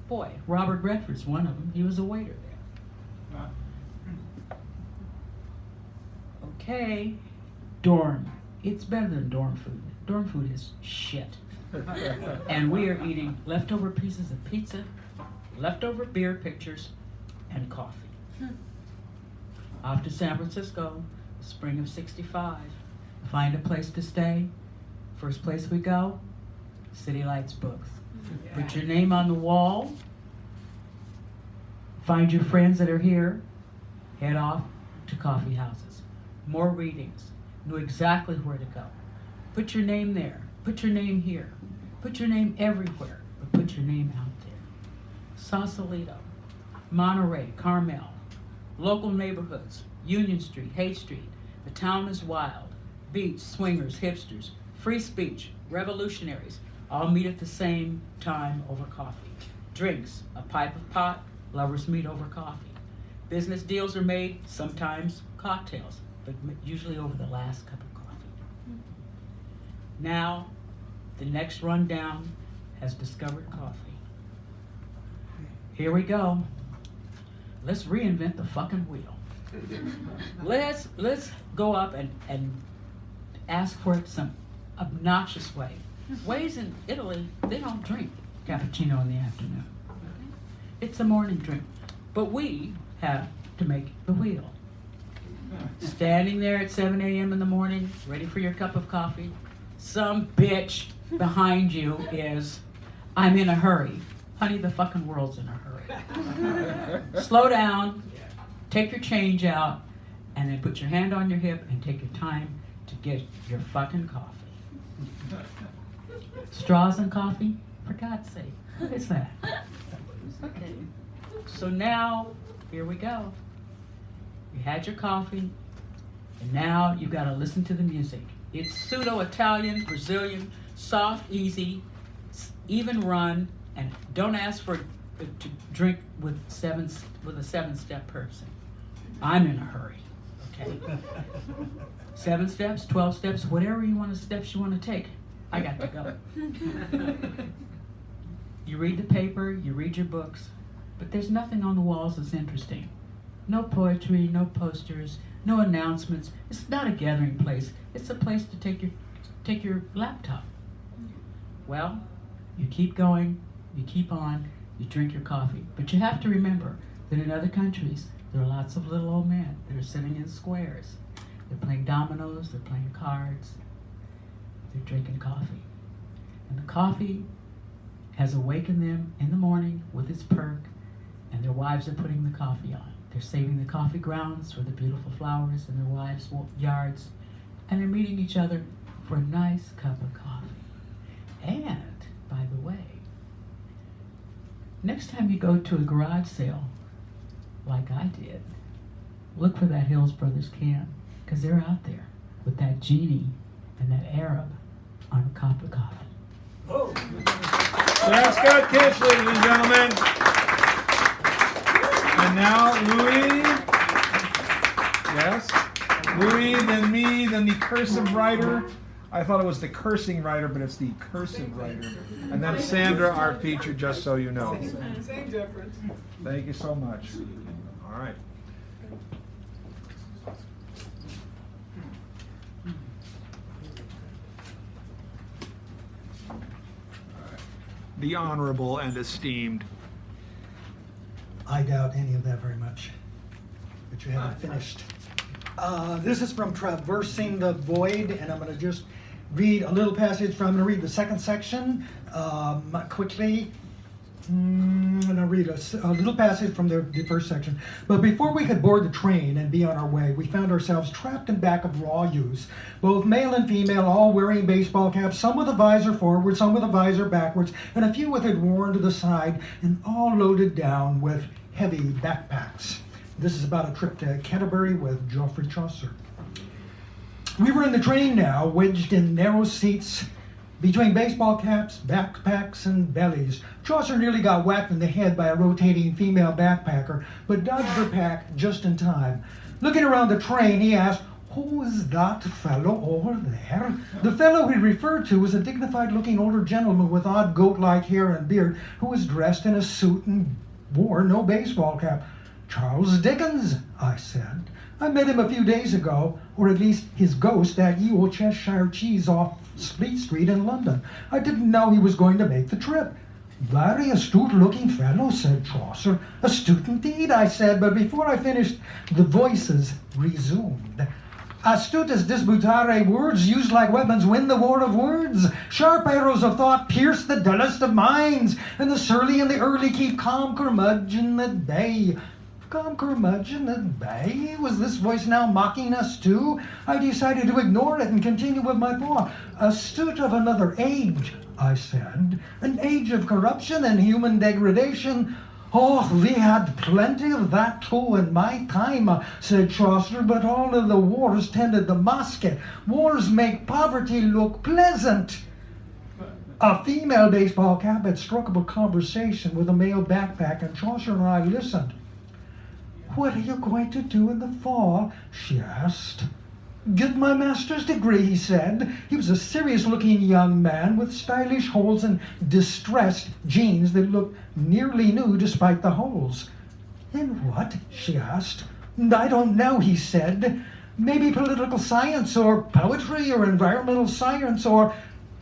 Boy, Robert Redford's one of them. He was a waiter there. Okay. Dorm. It's better than dorm food. Dorm food is shit. And we are eating leftover pieces of pizza, leftover beer pitchers, and coffee. Off to San Francisco, spring of '65. Find a place to stay. First place we go, City Lights Books. Put your name on the wall. Find your friends that are here. Head off to coffee houses. More readings. Know exactly where to go. Put your name there. Put your name here. Put your name everywhere, but put your name out there. Sausalito, Monterey, Carmel, local neighborhoods, Union Street, Hay Street. The town is wild. Beats, swingers, hipsters, free speech, revolutionaries, all meet at the same time over coffee. Drinks, a pipe of pot, lovers meet over coffee. Business deals are made, sometimes cocktails, but usually over the last cup of coffee. Now, the next rundown has discovered coffee. Here we go. Let's reinvent the fucking wheel. Let's go up and ask for it some obnoxious way. Ways in Italy, they don't drink cappuccino in the afternoon. It's a morning drink. But we have to make the wheel. Standing there at 7 a.m. in the morning, ready for your cup of coffee, some bitch behind you is, I'm in a hurry. Honey, the fucking world's in a hurry. Slow down, take your change out, and then put your hand on your hip and take your time to get your fucking coffee. Straws and coffee? For God's sake, what is that? Okay. So now, here we go. You had your coffee, and now you've got to listen to the music. It's pseudo-Italian, Brazilian, soft, easy, even run, and don't ask for to drink with a seven-step person. I'm in a hurry, okay? 7 steps, 12 steps, whatever steps you want to take. I got to go. You read the paper, you read your books, but there's nothing on the walls that's interesting. No poetry, no posters, no announcements. It's not a gathering place. It's a place to take your laptop. Well, you keep going, you keep on, you drink your coffee. But you have to remember that in other countries, there are lots of little old men that are sitting in squares. They're playing dominoes, they're playing cards, they're drinking coffee. And the coffee has awakened them in the morning with its perk, and their wives are putting the coffee on. They're saving the coffee grounds for the beautiful flowers in their wives' yards, and they're meeting each other for a nice cup of coffee. And, by the way, next time you go to a garage sale, like I did, look for that Hills Brothers can, because they're out there with that genie and that Arab on a cup of coffee. Oh. That's Scott Kish, ladies and gentlemen. And now Louis. Yes. Louis, then me, then the cursive writer. I thought it was the cursing writer, but it's the cursive writer. And then Sandra, our feature, just so you know. Same difference. Thank you so much. All right. The honorable and esteemed. I doubt any of that very much, but you haven't finished. This is from Traversing the Void, and I'm going to just read a little passage from, I'm going to read the second section quickly. I'm going to read a little passage from the first section. But before we could board the train and be on our way, we found ourselves trapped in back of raw youths, both male and female, all wearing baseball caps, some with a visor forward, some with a visor backwards, and a few with it worn to the side, and all loaded down with heavy backpacks. This is about a trip to Canterbury with Geoffrey Chaucer. We were in the train now, wedged in narrow seats between baseball caps, backpacks, and bellies. Chaucer nearly got whacked in the head by a rotating female backpacker, but dodged her pack just in time. Looking around the train, he asked, "Who is that fellow over there?" The fellow he referred to was a dignified-looking older gentleman with odd goat-like hair and beard, who was dressed in a suit and wore no baseball cap. Charles Dickens, I said. I met him a few days ago, or at least his ghost, that ye old Cheshire cheese off Fleet Street in London. I didn't know he was going to make the trip. Very astute-looking fellow, said Chaucer. Astute indeed, I said, but before I finished, the voices resumed. Astute as disputare words used like weapons win the war of words. Sharp arrows of thought pierce the dullest of minds, and the surly and the early keep calm curmudgeon at bay. Calm curmudgeon at bay? Was this voice now mocking us too? I decided to ignore it and continue with my thought. Astute of another age, I said. An age of corruption and human degradation. Oh, we had plenty of that too in my time, said Chaucer, but all of the wars tended to mask it. Wars make poverty look pleasant. A female baseball cap had struck up a conversation with a male backpack, and Chaucer and I listened. What are you going to do in the fall? She asked. Get my master's degree, he said. He was a serious-looking young man with stylish holes and distressed jeans that looked nearly new despite the holes. In what? She asked. I don't know, he said. Maybe political science or poetry or environmental science or...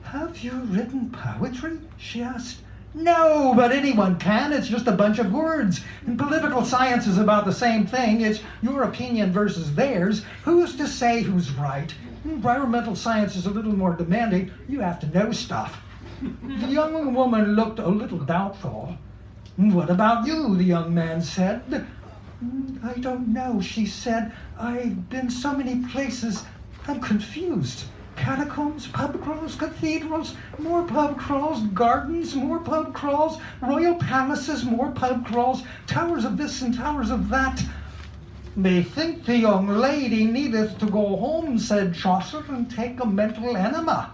Have you written poetry? She asked. No, but anyone can. It's just a bunch of words. And political science is about the same thing. It's your opinion versus theirs. Who's to say who's right? Environmental science is a little more demanding. You have to know stuff. The young woman looked a little doubtful. What about you? The young man said. I don't know, she said. I've been so many places. I'm confused. Catacombs, pub crawls, cathedrals, more pub crawls, gardens, more pub crawls, royal palaces, more pub crawls, towers of this and towers of that. Methinks the young lady needeth to go home, said Chaucer, and take a mental enema.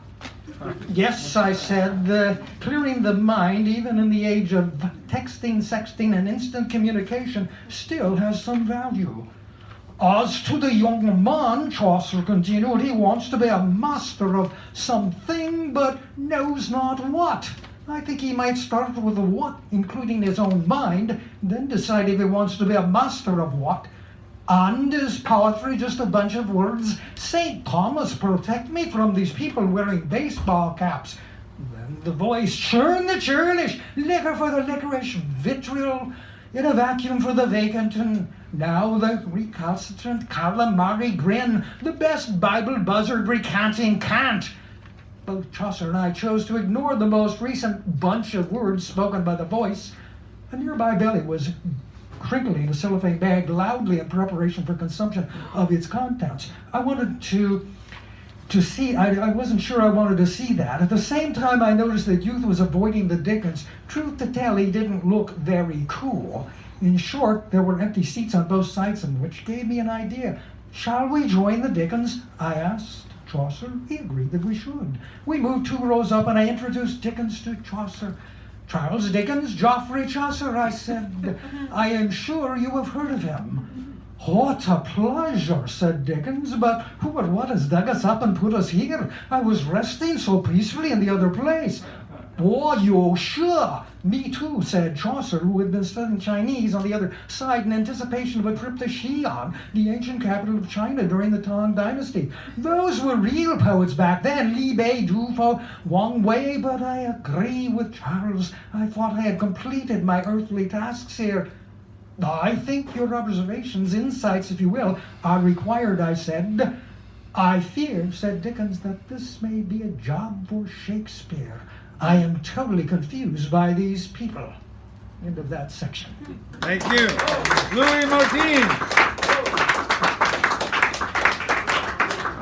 Yes, I said, clearing the mind, even in the age of texting, sexting, and instant communication, still has some value. As to the young man, Chaucer continued, he wants to be a master of something, but knows not what. I think he might start with a what, including his own mind, then decide if he wants to be a master of what. And is poetry just a bunch of words? St. Thomas, protect me from these people wearing baseball caps. Then the voice, churn the churlish, liquor for the licorice, vitriol in a vacuum for the vacant, and now the recalcitrant calamari grin, the best Bible buzzard recanting cant. Both Chaucer and I chose to ignore the most recent bunch of words spoken by the voice. A nearby belly was crinkling a cellophane bag loudly in preparation for consumption of its contents. I wanted to see, I wasn't sure I wanted to see that. At the same time, I noticed that youth was avoiding the Dickens. Truth to tell, he didn't look very cool. In short, there were empty seats on both sides, which gave me an idea. Shall we join the Dickens? I asked Chaucer. He agreed that we should. We moved 2 rows up, and I introduced Dickens to Chaucer. Charles Dickens, Geoffrey Chaucer, I said. I am sure you have heard of him. What a pleasure, said Dickens, but who or what has dug us up and put us here? I was resting so peacefully in the other place. Oh, you sure? Me too, said Chaucer, who had been studying Chinese on the other side in anticipation of a trip to Xi'an, the ancient capital of China during the Tang Dynasty. Those were real poets back then, Li Bei, Du Fo, Wang Wei, but I agree with Charles. I thought I had completed my earthly tasks here. I think your observations, insights, if you will, are required, I said. I fear, said Dickens, that this may be a job for Shakespeare. I am totally confused by these people. End of that section. Thank you. Louis Motin.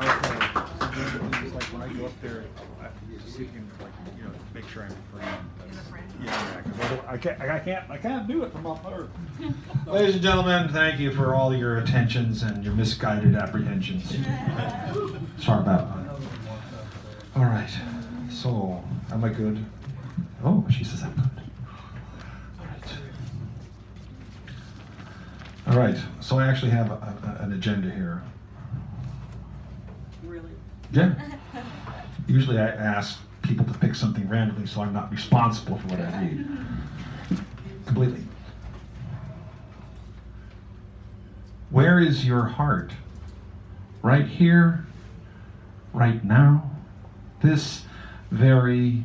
Okay. Just like when I go up there, see if you can, make sure I'm free. Yeah, because I can't do it from up there. Ladies and gentlemen, thank you for all your attentions and your misguided apprehensions. Sorry about that. All right. So, am I good? Oh, she says I'm good. All right. So I actually have an agenda here. Really? Yeah. Usually I ask people to pick something randomly so I'm not responsible for what I read. Completely. Where is your heart? Right here, right now, this very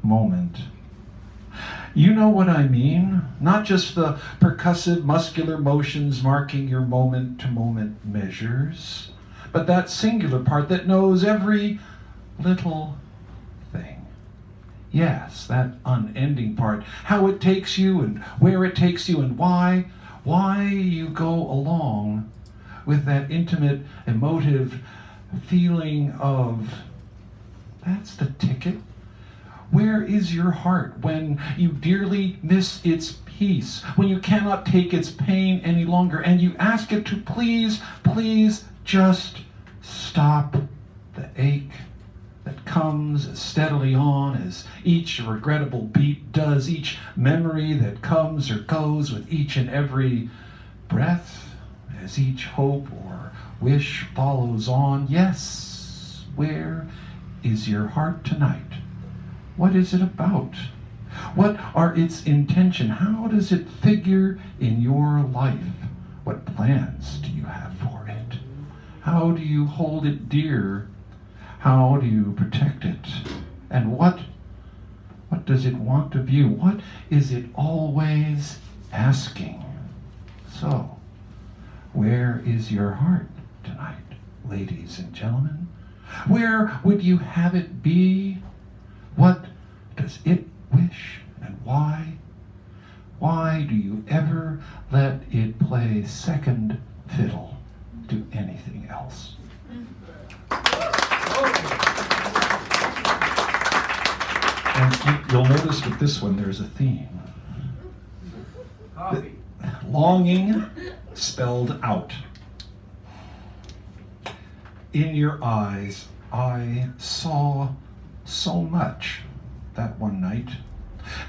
moment. You know what I mean? Not just the percussive muscular motions marking your moment-to-moment measures, but that singular part that knows every little thing. Yes, that unending part. How it takes you and where it takes you and why you go along with that intimate, emotive feeling of, that's the ticket. Where is your heart when you dearly miss its peace, when you cannot take its pain any longer, and you ask it to please, please just stop the ache that comes as steadily on as each regrettable beat does, each memory that comes or goes with each and every breath, as each hope or wish follows on. Yes, where is your heart tonight? What is it about? What are its intention? How does it figure in your life? What plans do you have for it? How do you hold it dear? How do you protect it? And what does it want of you? What is it always asking? So, where is your heart tonight, ladies and gentlemen? Where would you have it be? What does it wish, and why? Why do you ever let it play second fiddle to anything else? And you'll notice with this one there's a theme. Coffee. Longing spelled out. In your eyes, I saw so much that one night.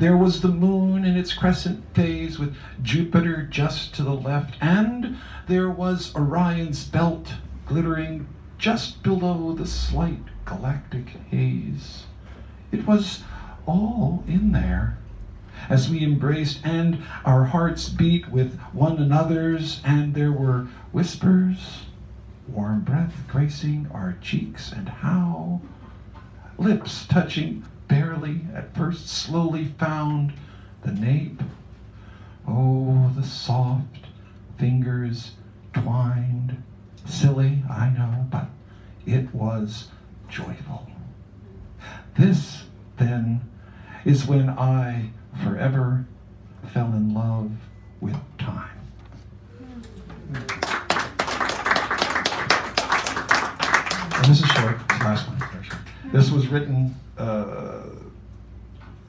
There was the moon in its crescent phase with Jupiter just to the left, and there was Orion's belt glittering just below the slight galactic haze. It was all in there as we embraced, and our hearts beat with one another's, and there were whispers, warm breath gracing our cheeks, and how lips touching barely, at first slowly found the nape. Oh, the soft fingers twined. Silly, I know, but it was joyful. This, then, is when I forever fell in love with time. And this is short, this last one is very short. This was written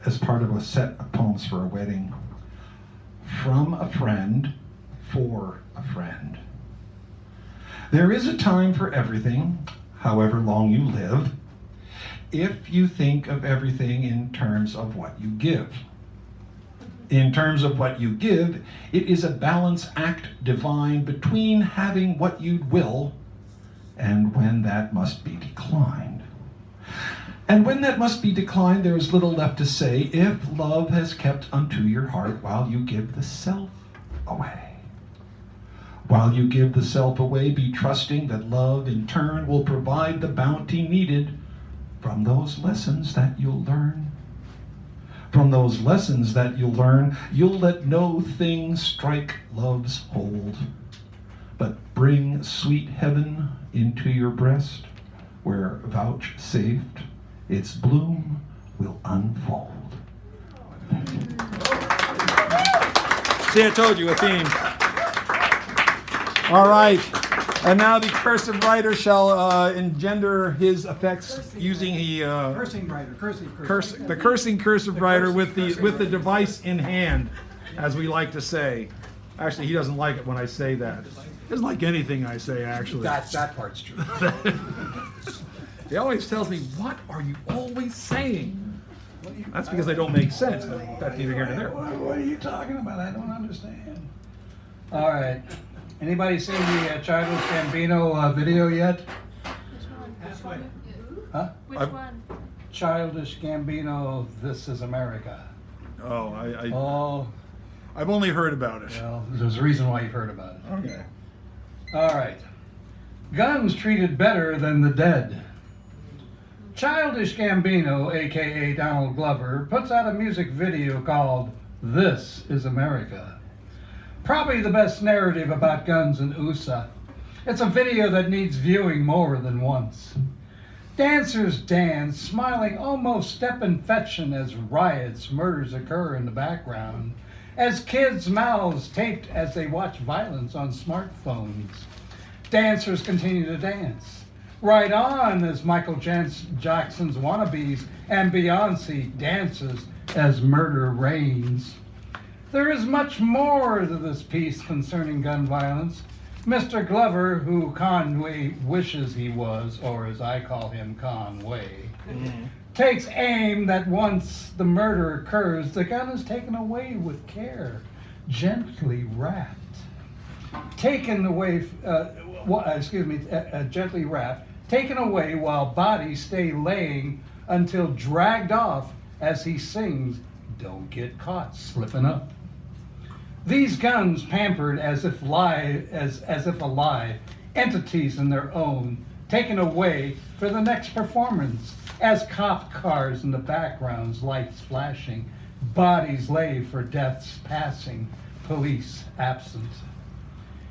as part of a set of poems for a wedding. From a friend, for a friend. There is a time for everything, however long you live, if you think of everything in terms of what you give. In terms of what you give, it is a balance act divine between having what you'd will and when that must be declined. And when that must be declined, there is little left to say if love has kept unto your heart while you give the self away. While you give the self away, be trusting that love in turn will provide the bounty needed from those lessons that you'll learn. From those lessons that you'll learn, you'll let no thing strike love's hold, but bring sweet heaven into your breast, where vouchsafed its bloom will unfold. See, I told you, a theme. All right. And now the cursive writer shall engender his effects using the Cursing writer, cursive. the cursing cursive writer with the device in hand, as we like to say. Actually, he doesn't like it when I say that. He doesn't like anything I say, actually. That part's true. He always tells me, "What are you always saying?" That's because they don't make sense. But that's neither here nor there. What are you talking about? I don't understand. All right. Anybody seen the Childish Gambino video yet? Which one? Huh? Which one? Childish Gambino, This Is America. Oh, Oh, I've only heard about it. well, there's a reason why you've heard about it. Okay. All right. Guns treated better than the dead. Childish Gambino, aka Donald Glover, puts out a music video called This is America. Probably the best narrative about guns in USA. It's a video that needs viewing more than once. Dancers dance, smiling almost step-infection as riots, murders occur in the background, as kids' mouths taped as they watch violence on smartphones. Dancers continue to dance. Right on as Michael Jackson's wannabes and Beyonce dances as murder reigns. There is much more to this piece concerning gun violence. Mr. Glover, who Conway wishes he was, or as I call him, Conway, takes aim that once the murder occurs, the gun is taken away with care, gently wrapped. Taken away, gently wrapped, taken away while bodies stay laying until dragged off as he sings, "Don't get caught slipping up." These guns pampered as if alive, entities in their own, taken away for the next performance, as cop cars in the backgrounds, lights flashing, bodies lay for deaths passing, police absent.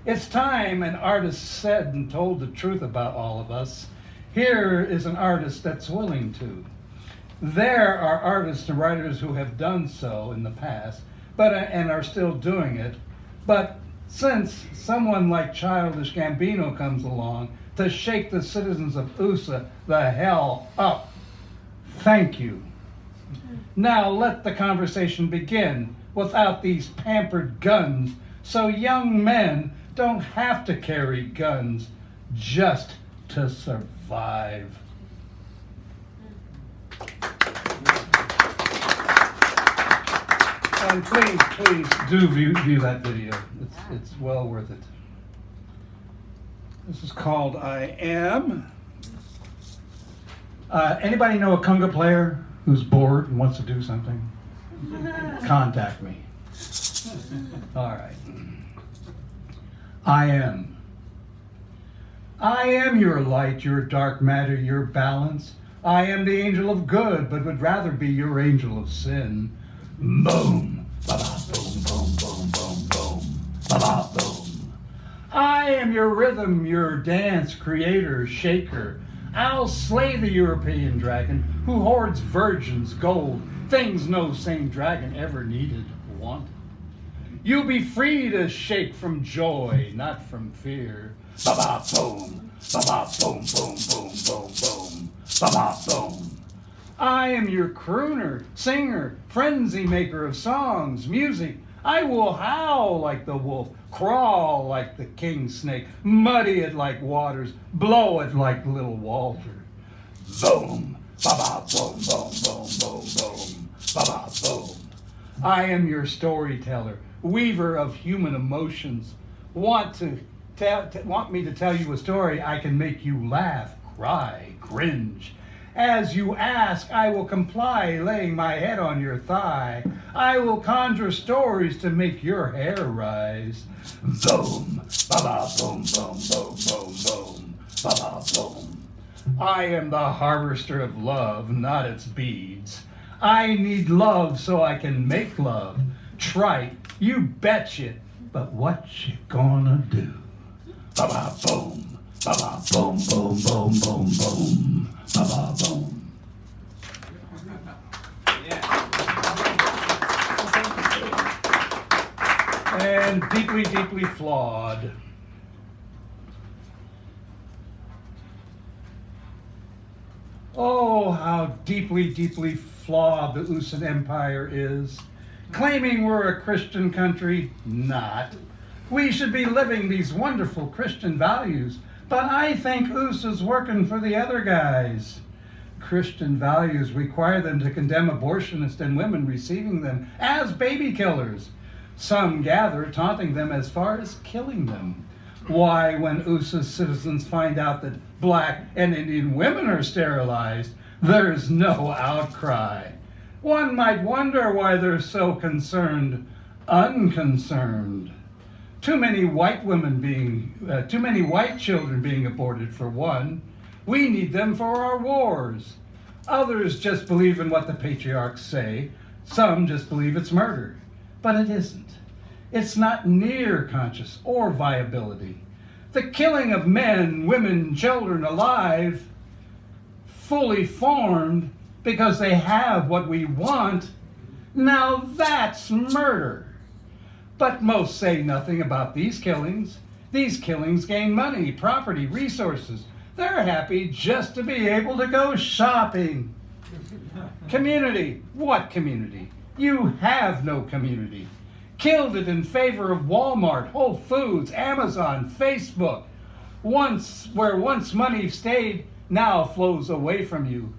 It's time an artist said and told the truth about all of us. Here is an artist that's willing to. There are artists and writers who have done so in the past, and are still doing it. But since someone like Childish Gambino comes along to shake the citizens of USA the hell up, thank you. Now let the conversation begin without these pampered guns, so young men don't have to carry guns just to survive. And please do view that video. It's well worth it. This is called I Am. Anybody know a conga player who's bored and wants to do something? Contact me. All right. I am. I am your light, your dark matter, your balance. I am the angel of good, but would rather be your angel of sin. Boom. Ba-ba, boom, boom, boom, boom, boom. Ba-ba, boom. I am your rhythm, your dance creator, shaker. I'll slay the European dragon who hoards virgins, gold, things no sane dragon ever needed or wanted. You'll be free to shake from joy, not from fear. Ba-ba, boom. Ba-ba, boom, boom, boom, boom, boom. Ba-ba, boom. I am your crooner, singer, frenzy maker of songs, music. I will howl like the wolf, crawl like the king snake, muddy it like waters, blow it like little Walter. Boom, ba-ba, boom, boom, boom, boom, boom, ba-ba, boom. I am your storyteller, weaver of human emotions. Want me to tell you a story? I can make you laugh, cry, cringe. As you ask, I will comply, laying my head on your thigh. I will conjure stories to make your hair rise. Boom, ba-ba, boom, boom, boom, boom, boom, ba-ba, boom. I am the harvester of love, not its beads. I need love so I can make love. Trite, you betcha, but what you gonna do? Ba-ba, boom, ba-ba, boom, boom, boom, boom, boom. Ba-ba, boom. And deeply, deeply flawed. Oh, how deeply, deeply flawed the Usan Empire is. Claiming we're a Christian country, not. We should be living these wonderful Christian values, but I think USA's working for the other guys. Christian values require them to condemn abortionists and women receiving them as baby killers. Some gather, taunting them as far as killing them. Why, when USA's citizens find out that Black and Indian women are sterilized, there's no outcry. One might wonder why they're so concerned, unconcerned. Too many white children being aborted for one. We need them for our wars. Others just believe in what the patriarchs say. Some just believe it's murder. But it isn't. It's not near conscious or viability. The killing of men, women, children alive, fully formed because they have what we want, now that's murder. But most say nothing about these killings. These killings gain money, property, resources. They're happy just to be able to go shopping. Community. What community? You have no community. Killed it in favor of Walmart, Whole Foods, Amazon, Facebook. Where once money stayed, now flows away from you.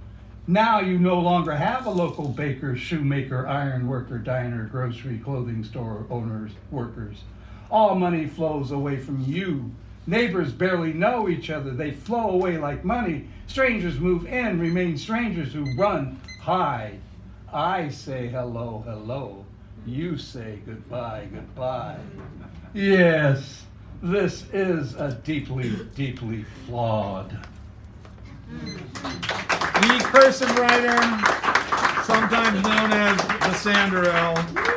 Now you no longer have a local baker, shoemaker, iron worker, diner, grocery, clothing store owners, workers. All money flows away from you. Neighbors barely know each other. They flow away like money. Strangers move in, remain strangers who run, hide. I say hello, hello. You say goodbye, goodbye. Yes, this is a deeply, deeply flawed. The cursive writer, sometimes known as the Sanderell.